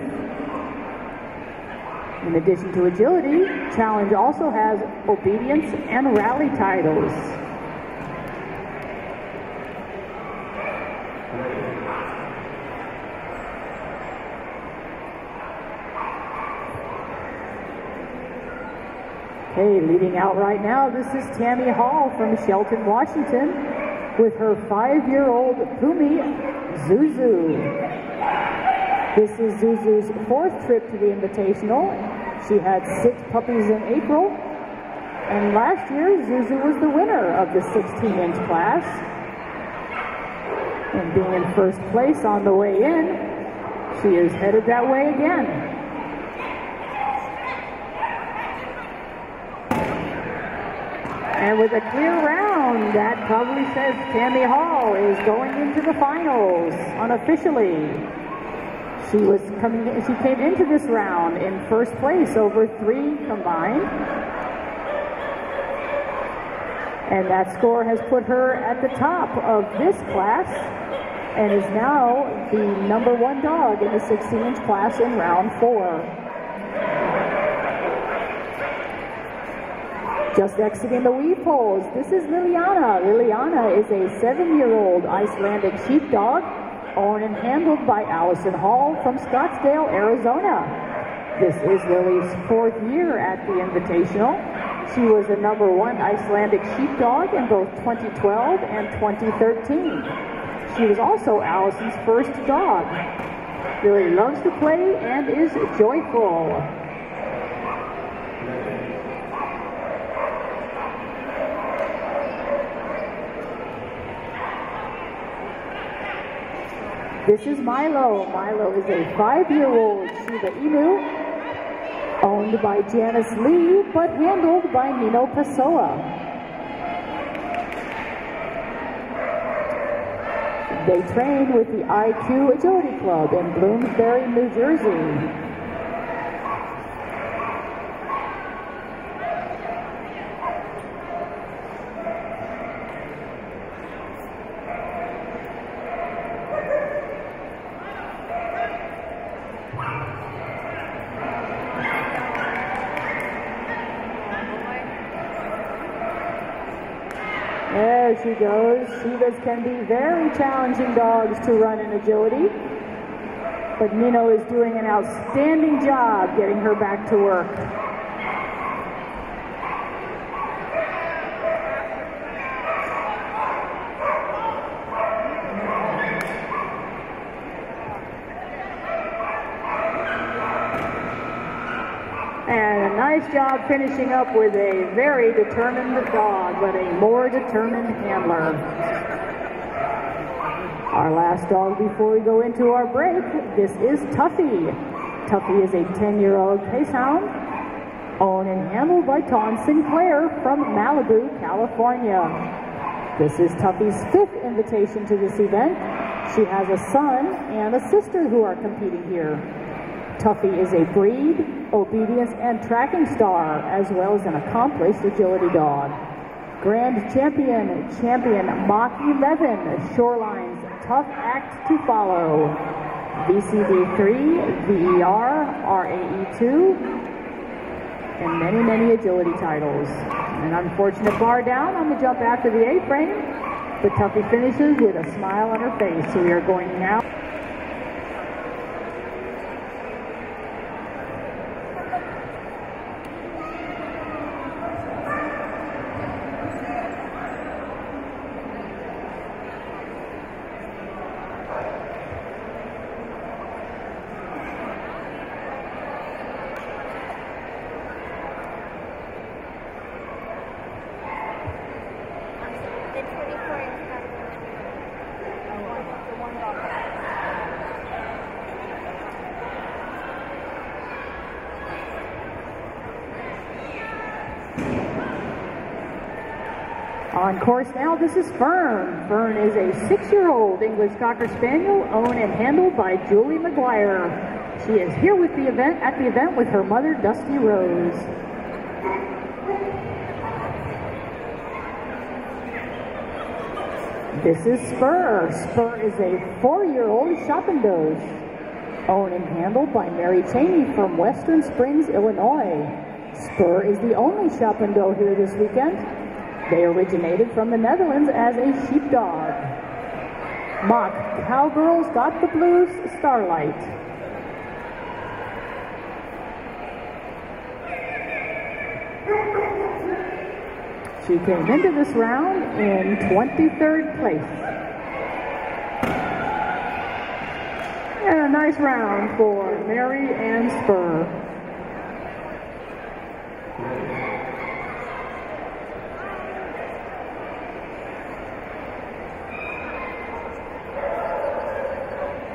In addition to agility, Challenge also has obedience and rally titles. Okay, leading out right now, this is Tammy Hall from Shelton, Washington, with her 5-year-old Pumi, Zuzu. This is Zuzu's 4th trip to the Invitational. She had 6 puppies in April, and last year Zuzu was the winner of the 16-inch class. And being in first place on the way in, she is headed that way again. And with a clear round, that probably says Tammy Hall is going into the finals unofficially. She came into this round in first place over 3 combined. And that score has put her at the top of this class and is now the #1 dog in the 16-inch class in round 4. Just exiting the weave poles, this is Liliana. Liliana is a 7-year-old Icelandic sheepdog, owned and handled by Allison Hall from Scottsdale, Arizona. This is Lily's 4th year at the Invitational. She was a #1 Icelandic sheepdog in both 2012 and 2013. She was also Allison's first dog. Lily loves to play and is joyful. This is Milo. Milo is a 5-year-old Shiba Inu, owned by Janice Lee, but handled by Nino Pessoa. They train with the IQ Agility Club in Bloomsbury, New Jersey. There she goes. Shibas can be very challenging dogs to run in agility, but Nino is doing an outstanding job getting her back to work. And a nice job finishing up with a very determined dog, but a more determined handler. Our last dog before we go into our break, this is Tuffy. Tuffy is a 10-year-old pacehound, owned and handled by Tom Sinclair from Malibu, California. This is Tuffy's 5th invitation to this event. She has a son and a sister who are competing here. Tuffy is a breed, obedience, and tracking star, as well as an accomplished agility dog. Grand champion, Mach 11, Shoreline's Tough Act to Follow, VCD3, VER, RAE2, and many, many agility titles. An unfortunate bar down on the jump after the A-frame, but Tuffy finishes with a smile on her face. So we are going now. On course now, this is Fern. Fern is a 6-year-old English Cocker Spaniel, owned and handled by Julie McGuire. She is here with at the event with her mother, Dusty Rose. This is Spur. Spur is a 4-year-old Chappendose, owned and handled by Mary Cheney from Western Springs, Illinois. Spur is the only Chappendose here this weekend. They originated from the Netherlands as a sheepdog. Mock Cowgirls Got the Blues, Starlight. She came into this round in 23rd place. And a nice round for Mary and Spur.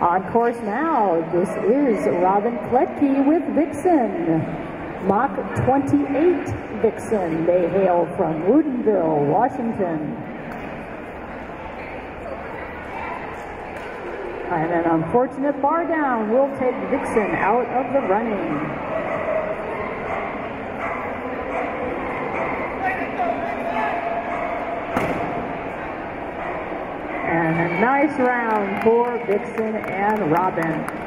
On course now, this is Robin Kletke with Vixen. Mach 28 Vixen. They hail from Woodinville, Washington. And an unfortunate bar down will take Vixen out of the running. And a nice round for Vixen and Robin.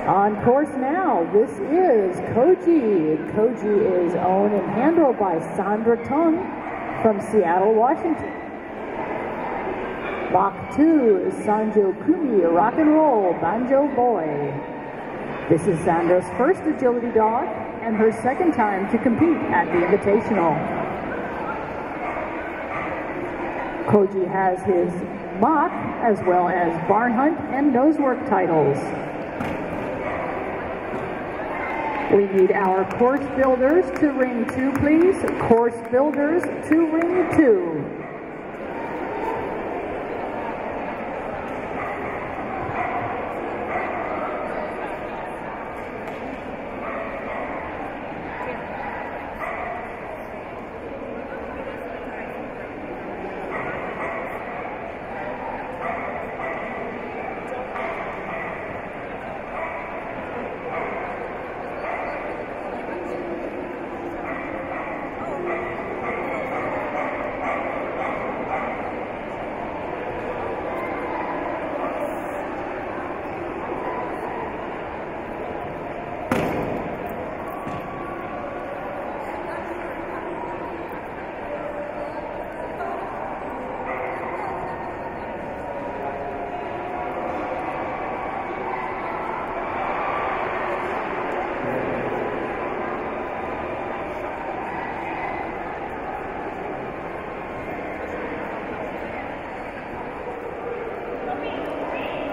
On course now, this is Koji. Koji is owned and handled by Sandra Tung from Seattle, Washington. Mach 2 is Sanjo Kumi, rock and roll, banjo boy. This is Sandra's first agility dog and her second time to compete at the Invitational. Koji has his mock as well as barn hunt and nosework titles. We need our course builders to ring 2, please. Course builders to ring 2.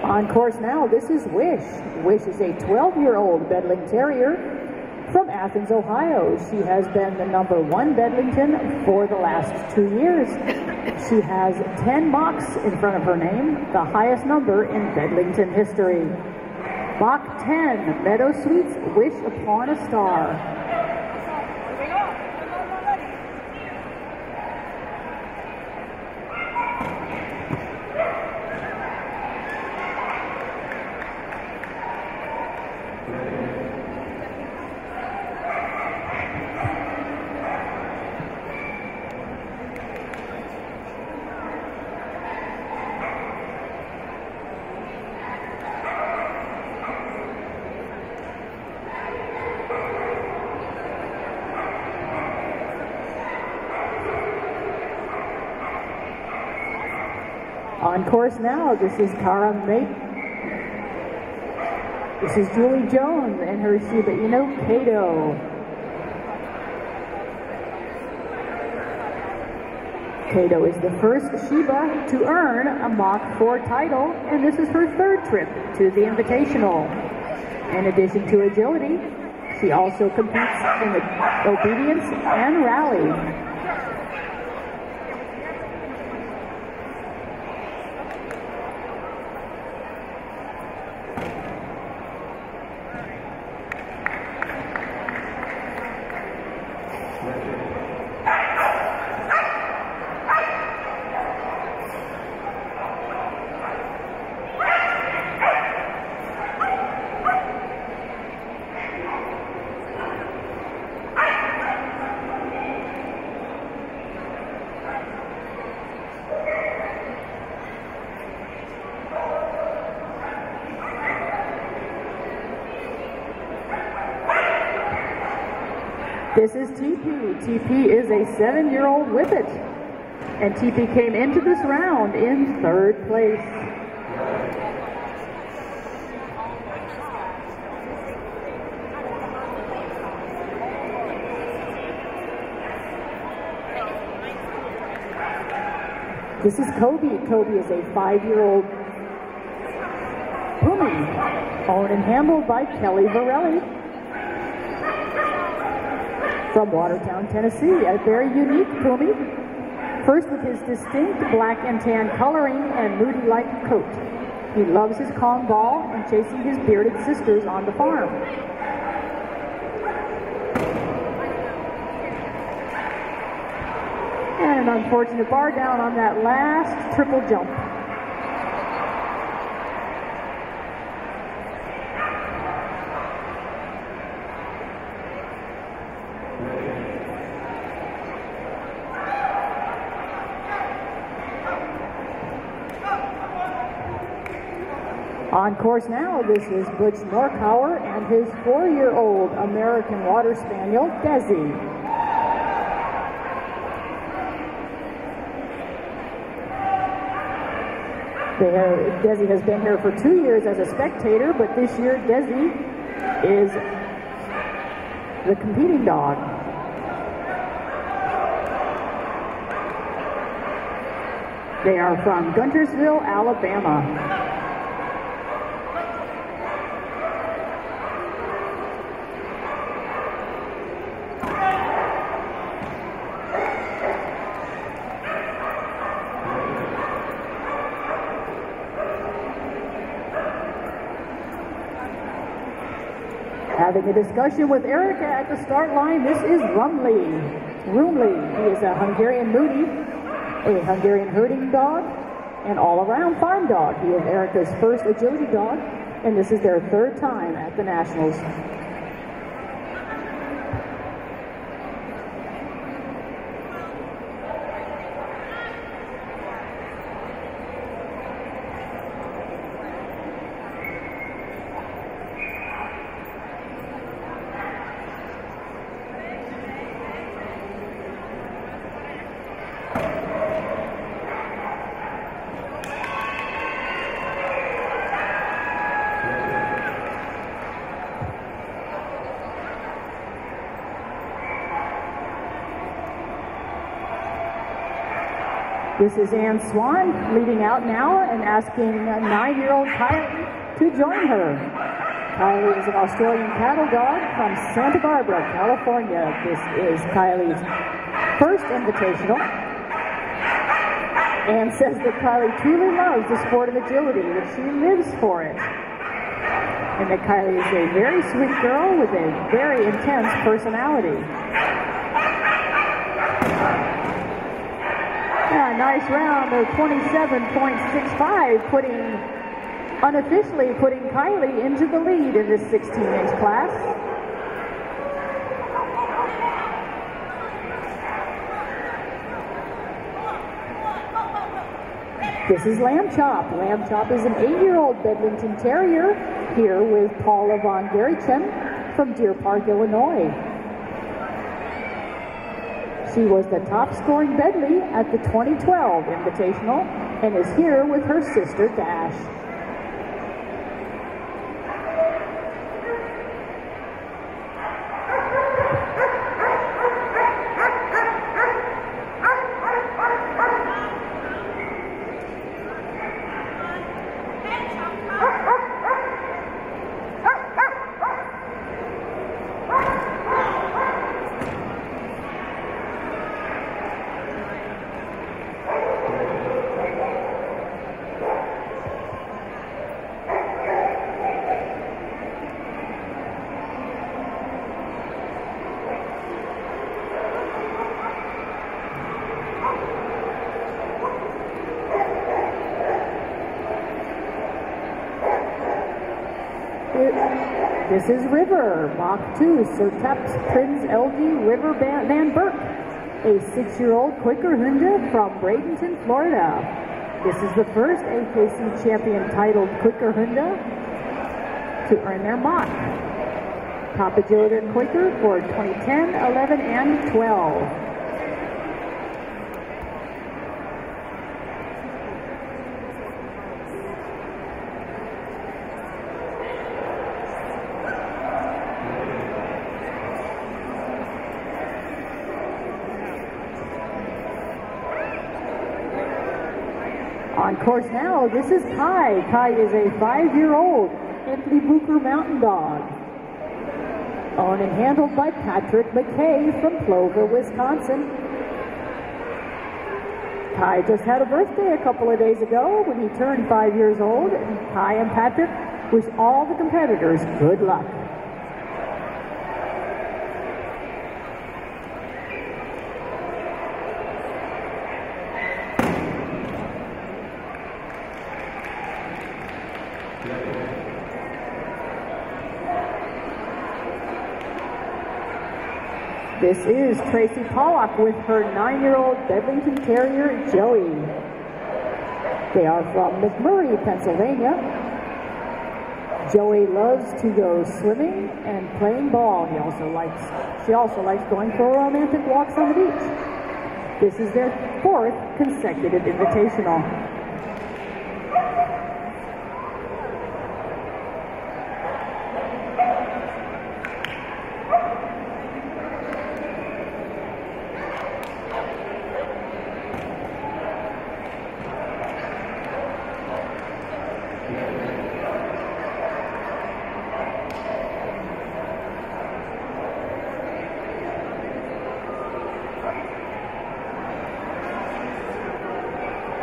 On course now, this is Wish. Wish is a 12-year-old Bedling Terrier from Athens, Ohio. She has been the #1 Bedlington for the last 2 years. She has 10 mocks in front of her name, the highest number in Bedlington history. Mach 10, Meadow Sweets, Wish Upon a Star. On course now, this is Cara Mate. This is Julie Jones and her Shiba Inu, Kato. Kato is the first Shiba to earn a Mach 4 title, and this is her 3rd trip to the Invitational. In addition to agility, she also competes in the obedience and rally. This is TP. TP is a 7-year-old Whippet, and TP came into this round in 3rd place. This is Cody. Cody is a 5-year-old Pumi, owned and handled by Kelly Varelli from Watertown, Tennessee. A very unique Pumi. First, with his distinct black and tan coloring and moody-like coat. He loves his Kong ball and chasing his bearded sisters on the farm. And an unfortunate bar down on that last triple jump. On course now, this is Butch Norkauer and his 4-year-old American Water Spaniel, Desi. Desi has been here for 2 years as a spectator, but this year Desi is the competing dog. They are from Guntersville, Alabama. Having a discussion with Erica at the start line, this is Rumley. He is a Hungarian Moody, a Hungarian herding dog, and all-around farm dog. He is Erica's first agility dog, and this is their 3rd time at the Nationals. This is Ann Swan leading out now and asking 9-year-old Kylie to join her. Kylie is an Australian cattle dog from Santa Barbara, California. This is Kylie's first invitational. Ann says that Kylie truly loves the sport of agility, that she lives for it. And that Kylie is a very sweet girl with a very intense personality. Yeah, nice round of 27.65, unofficially putting Kylie into the lead in this 16-inch class. This is Lamb Chop. Lamb Chop is an 8-year-old Bedlington Terrier here with Paula Von Gerichem from Deer Park, Illinois. She was the top-scoring Bedley at the 2012 Invitational and is here with her sister, Dash. This is River, Mach 2, Sir Taps Prinz LG River Van Burke, a 6-year-old Quaker Hunde from Bradenton, Florida. This is the first AKC champion titled Quaker Hunde to earn their Mach. Top agility Quaker for 2010, 11, and 12. On course now, this is Kai. Kai is a 5-year-old Mcvicker mountain dog. Owned and handled by Patrick McKay from Plover, Wisconsin. Kai just had a birthday a couple of days ago when he turned 5 years old. And Kai and Patrick wish all the competitors good luck. This is Tracy Pollock with her 9-year-old Bedlington Terrier, Joey. They are from McMurray, Pennsylvania. Joey loves to go swimming and playing ball. She also likes going for romantic walks on the beach. This is their 4th consecutive invitational.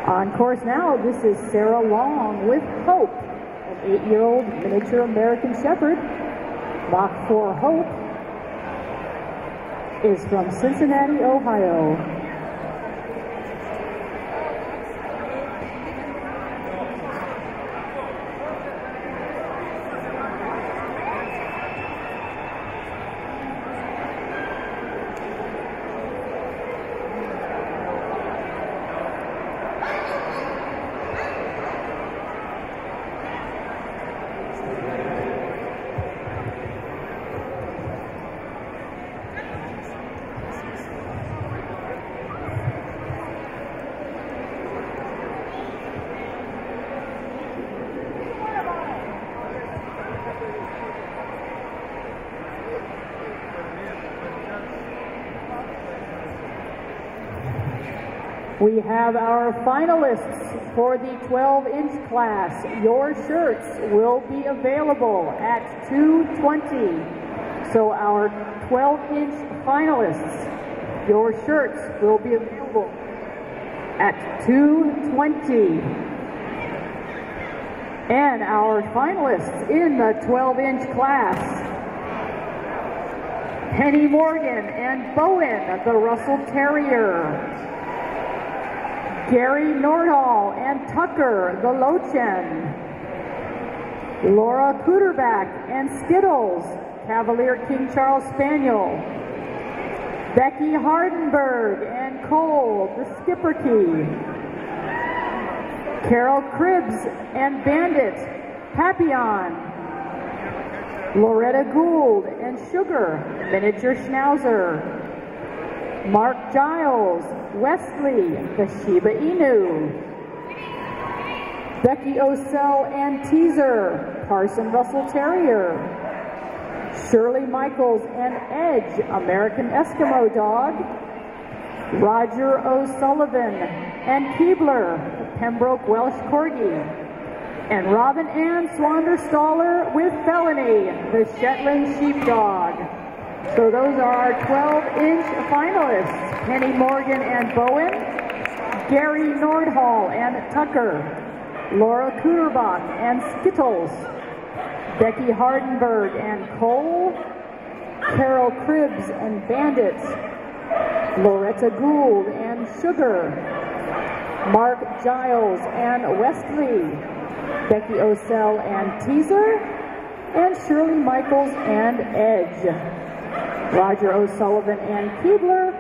On course now, this is Sarah Long with Hope, an 8-year-old miniature American Shepherd. Mach 4 Hope is from Cincinnati, Ohio. We have our finalists for the 12-inch class. Your shirts will be available at 2:20. So our 12-inch finalists, your shirts will be available at 2:20. And our finalists in the 12-inch class, Penny Morgan and Bowen, the Russell Terrier. Gary Nordhall and Tucker, the Lochen. Laura Cooterback and Skittles, Cavalier King Charles Spaniel. Becky Hardenberg and Cole, the Schipperke. Carol Cribbs and Bandit, Papillon. Loretta Gould and Sugar, miniature Schnauzer. Mark Giles, Wesley, the Shiba Inu. Becky Osell and Teaser, Parson Russell Terrier. Shirley Michaels and Edge, American Eskimo Dog. Roger O'Sullivan and Keebler, Pembroke Welsh Corgi. And Robin Ann Swanderstaller with Felony, the Shetland Sheepdog. So those are our 12-inch finalists. Penny Morgan and Bowen, Gary Nordhall and Tucker, Laura Cooterbach and Skittles, Becky Hardenberg and Cole, Carol Cribbs and Bandits, Loretta Gould and Sugar, Mark Giles and Wesley, Becky Osell and Teaser, and Shirley Michaels and Edge. Roger O'Sullivan and Keebler,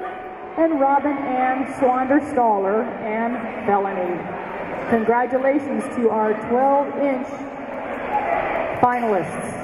and Robin Ann Swanderstaller and Felony. Congratulations to our 12-inch finalists.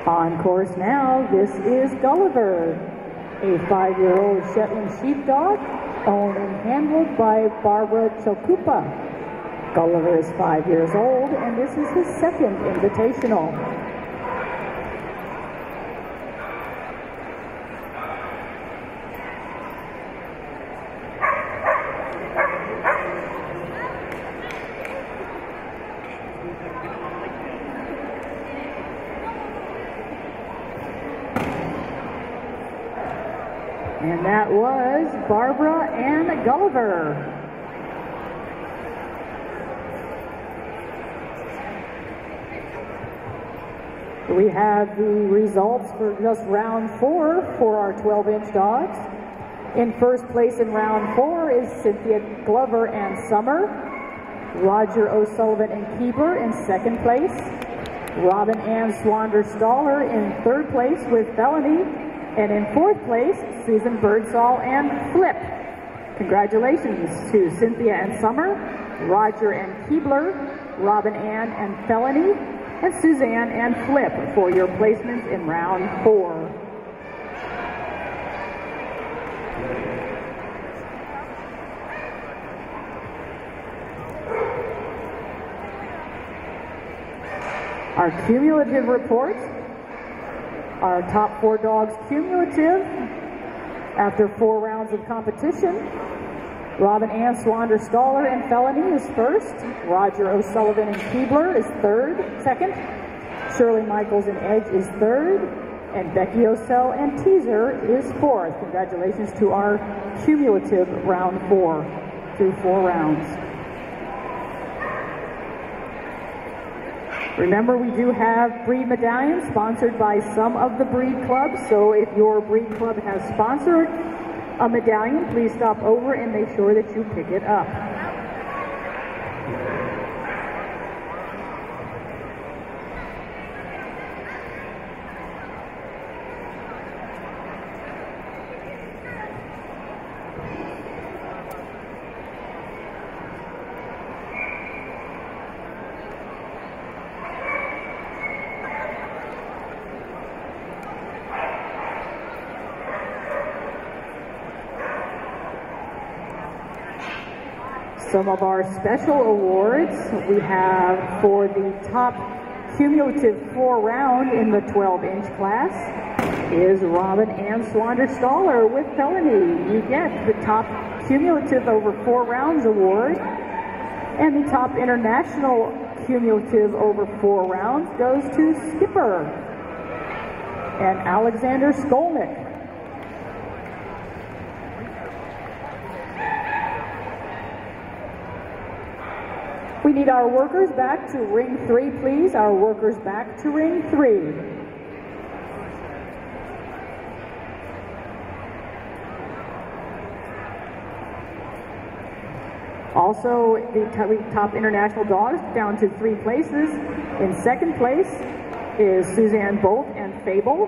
On course now, this is Gulliver, a 5-year-old Shetland sheepdog, owned and handled by Barbara Chokupa. Gulliver is 5 years old, and this is his second invitational. And that was Barbara and Gulliver. We have the results for just round 4 for our 12-inch dogs. In first place in round 4 is Cynthia Glover and Summer. Roger O'Sullivan and Keeper in second place. Robin Ann Swander-Staller in third place with Felony. And in fourth place, Susan Birdsall and Flip. Congratulations to Cynthia and Summer, Roger and Keebler, Robin Ann and Felony, and Suzanne and Flip for your placements in round 4. Our cumulative report. Our top 4 dogs cumulative after 4 rounds of competition. Robin Ann Swander-Staller and Felony is first. Roger O'Sullivan and Keebler is second. Shirley Michaels and Edge is third. And Becky Osell and Teaser is fourth. Congratulations to our cumulative round 4 through 4 rounds. Remember, we do have breed medallions sponsored by some of the breed clubs, so if your breed club has sponsored a medallion, please stop over and make sure that you pick it up. Some of our special awards we have for the top cumulative 4 round in the 12-inch class is Robin Ann Swander-Staller with Felony. You get the top cumulative over 4 rounds award, and the top international cumulative over 4 rounds goes to Skipper and Alexander Skolnick. We need our workers back to ring 3, please. Our workers back to ring 3. Also, the top international dogs down to 3 places. In second place is Suzanne Bolt and Fable.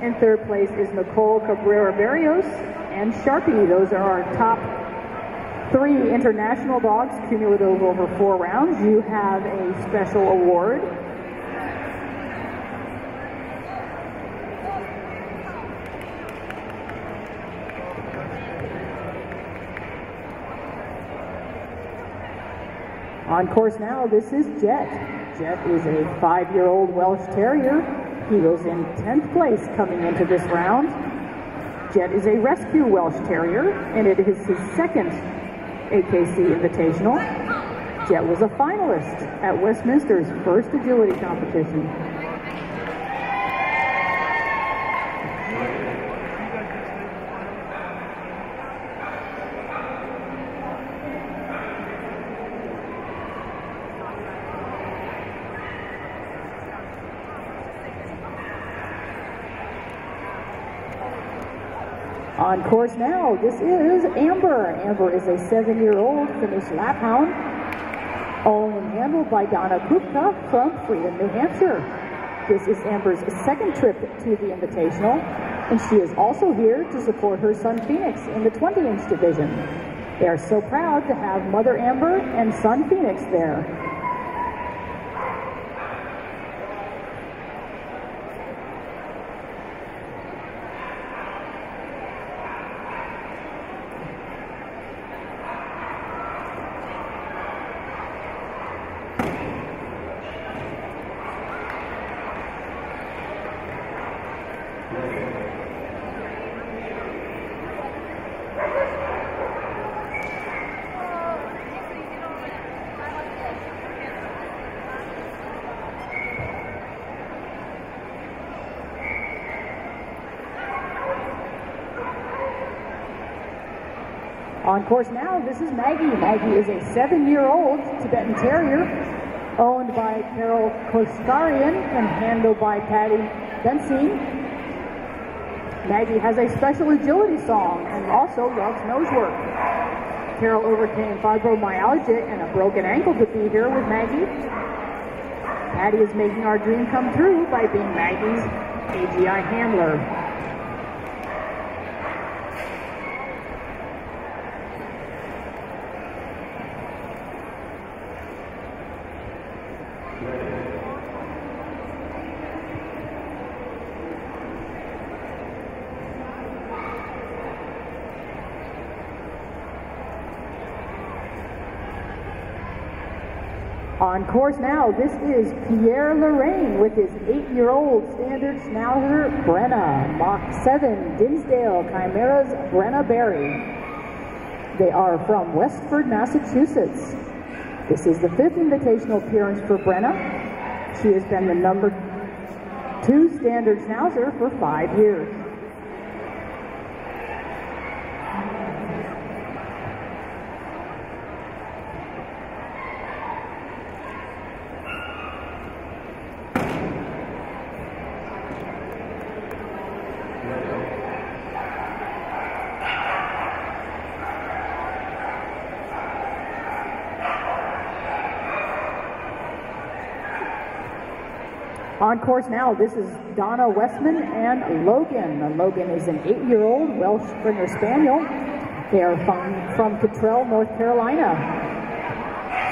In third place is Nicole Cabrera Barrios and Sharpie. Those are our top 3 international dogs, cumulative over 4 rounds. You have a special award. On course now, this is Jet. Jet is a 5-year-old Welsh Terrier. He was in 10th place coming into this round. Jet is a rescue Welsh Terrier, and it is his second AKC Invitational. Jet was a finalist at Westminster's first agility competition. On course now, this is Amber. Amber is a 7-year-old Finnish Laphound, owned and handled by Donna Kupka from Freedom, New Hampshire. This is Amber's second trip to the Invitational, and she is also here to support her son Phoenix in the 20-inch division. They are so proud to have Mother Amber and son Phoenix there. On course now, this is Maggie. Maggie is a 7-year-old Tibetan Terrier owned by Carol Koskarian and handled by Patty Benzine. Maggie has a special agility song and also loves nose work. Carol overcame fibromyalgia and a broken ankle to be here with Maggie. Patty is making our dream come true by being Maggie's AGI handler. On course now, this is Pierre Lorraine with his 8-year-old standard Schneider Brenna, Mach 7, Dinsdale Chimeras Brenna Berry. They are from Westford, Massachusetts. This is the 5th invitational appearance for Brenna. She has been the number 2 standard Schnauzer for 5 years. On course now, this is Donna Westman and Logan. Logan is an 8-year-old Welsh Springer Spaniel. They are from Cottrell, North Carolina.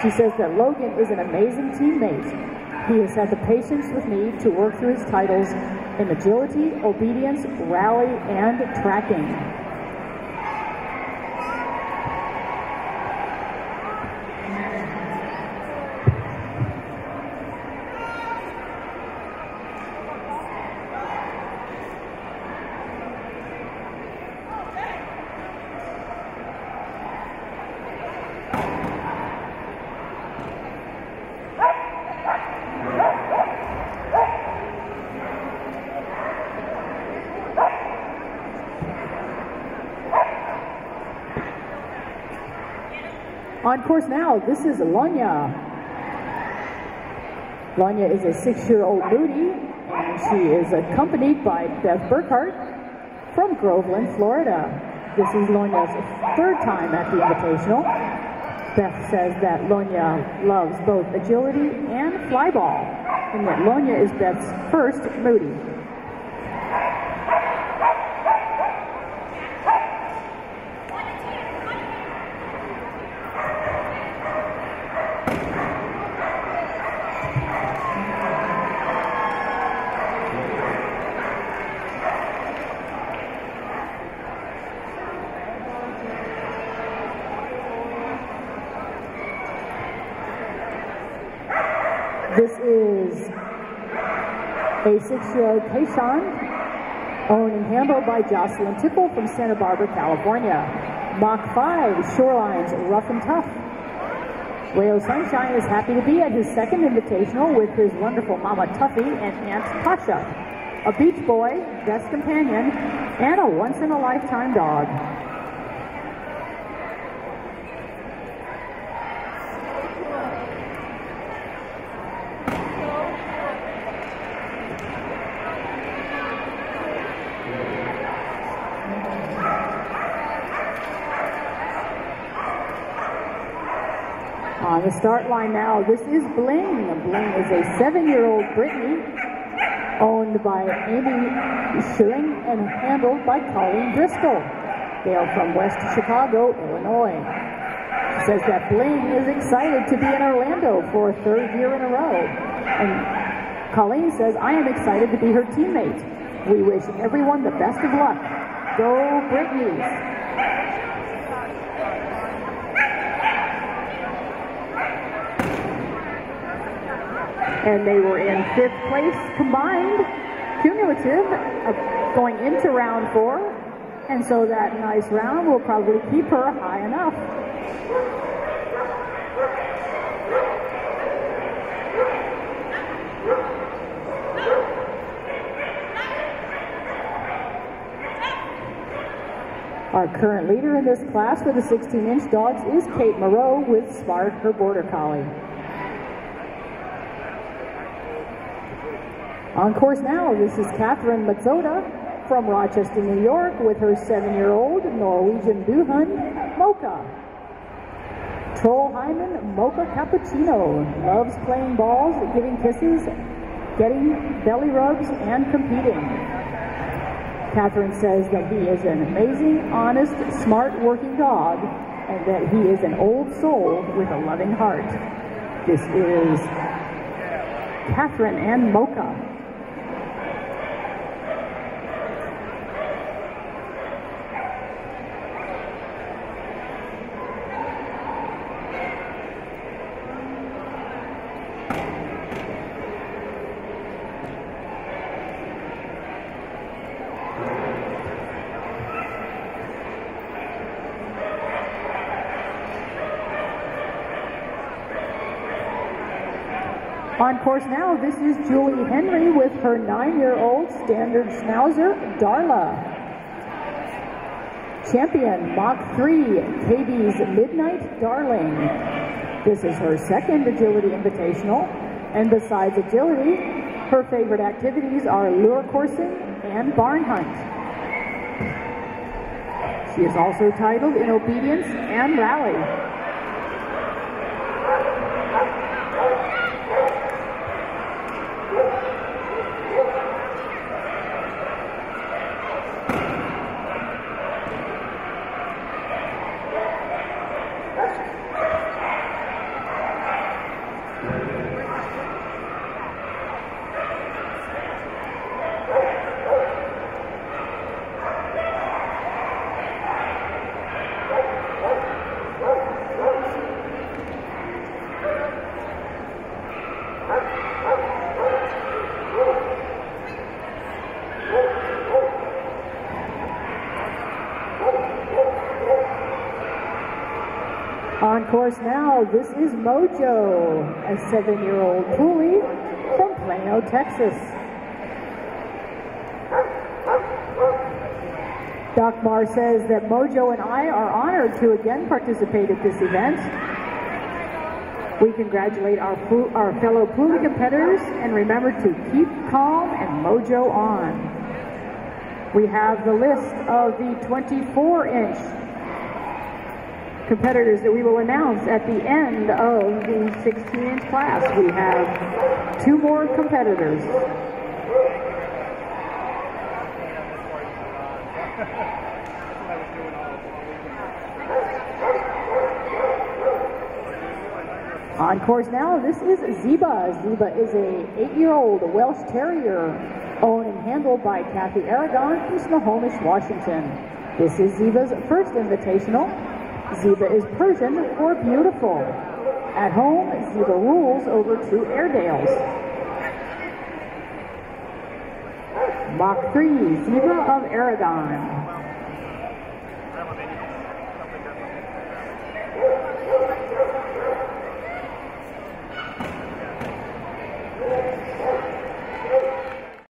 She says that Logan is an amazing teammate. He has had the patience with me to work through his titles in agility, obedience, rally, and tracking. On course now, this is Lonya. Lonya is a 6-year-old Moody, and she is accompanied by Beth Burkhart from Groveland, Florida. This is Lonya's 3rd time at the Invitational. Beth says that Lonya loves both agility and flyball, and that Lonya is Beth's first Moody. This is a 6-year-old Kayshawn, owned and handled by Jocelyn Tipple from Santa Barbara, California. Mach 5, Shorelines, rough and tough. Rayo Sunshine is happy to be at his 2nd invitational with his wonderful Mama Tuffy and Aunt Tasha, a beach boy, best companion, and a once-in-a-lifetime dog. On the start line now, this is Bling. Bling is a 7-year-old Brittany, owned by Amy Schilling and handled by Colleen Driscoll. They are from West Chicago, Illinois. She says that Bling is excited to be in Orlando for a 3rd year in a row. And Colleen says, I am excited to be her teammate. We wish everyone the best of luck. Go Brittany's. And they were in 5th place combined, cumulative, going into round 4. And so that nice round will probably keep her high enough. Our current leader in this class for the 16-inch dogs is Kate Moreau with Smart, her Border Collie. On course now, this is Catherine Mazzotta from Rochester, New York, with her 7-year-old Norwegian Buhund, Mocha. Troll Hyman Mocha Cappuccino loves playing balls, giving kisses, getting belly rubs, and competing. Catherine says that he is an amazing, honest, smart working dog, and that he is an old soul with a loving heart. This is Catherine and Mocha. On course now, this is Julie Henry with her 9-year-old standard schnauzer, Darla. Champion, Mach 3, KB's Midnight Darling. This is her second Agility Invitational, and besides agility, her favorite activities are lure coursing and barn hunt. She is also titled in obedience and rally. On course now, this is Mojo, a 7-year-old Poolie from Plano, Texas. Doc Marr says that Mojo and I are honored to again participate at this event. We congratulate our fellow Poolie competitors and remember to keep calm and Mojo on. We have the list of the 24-inch competitors that we will announce at the end of the 16-inch class. We have 2 more competitors. On course now, this is Zeba. Zeba is a 8-year-old Welsh Terrier owned and handled by Kathy Aragon from Snohomish, Washington. This is Zeba's first invitational. Zeba is Persian for beautiful. At home, Zeba rules over 2 Airedales. Mach 3, Zeba of Aragon.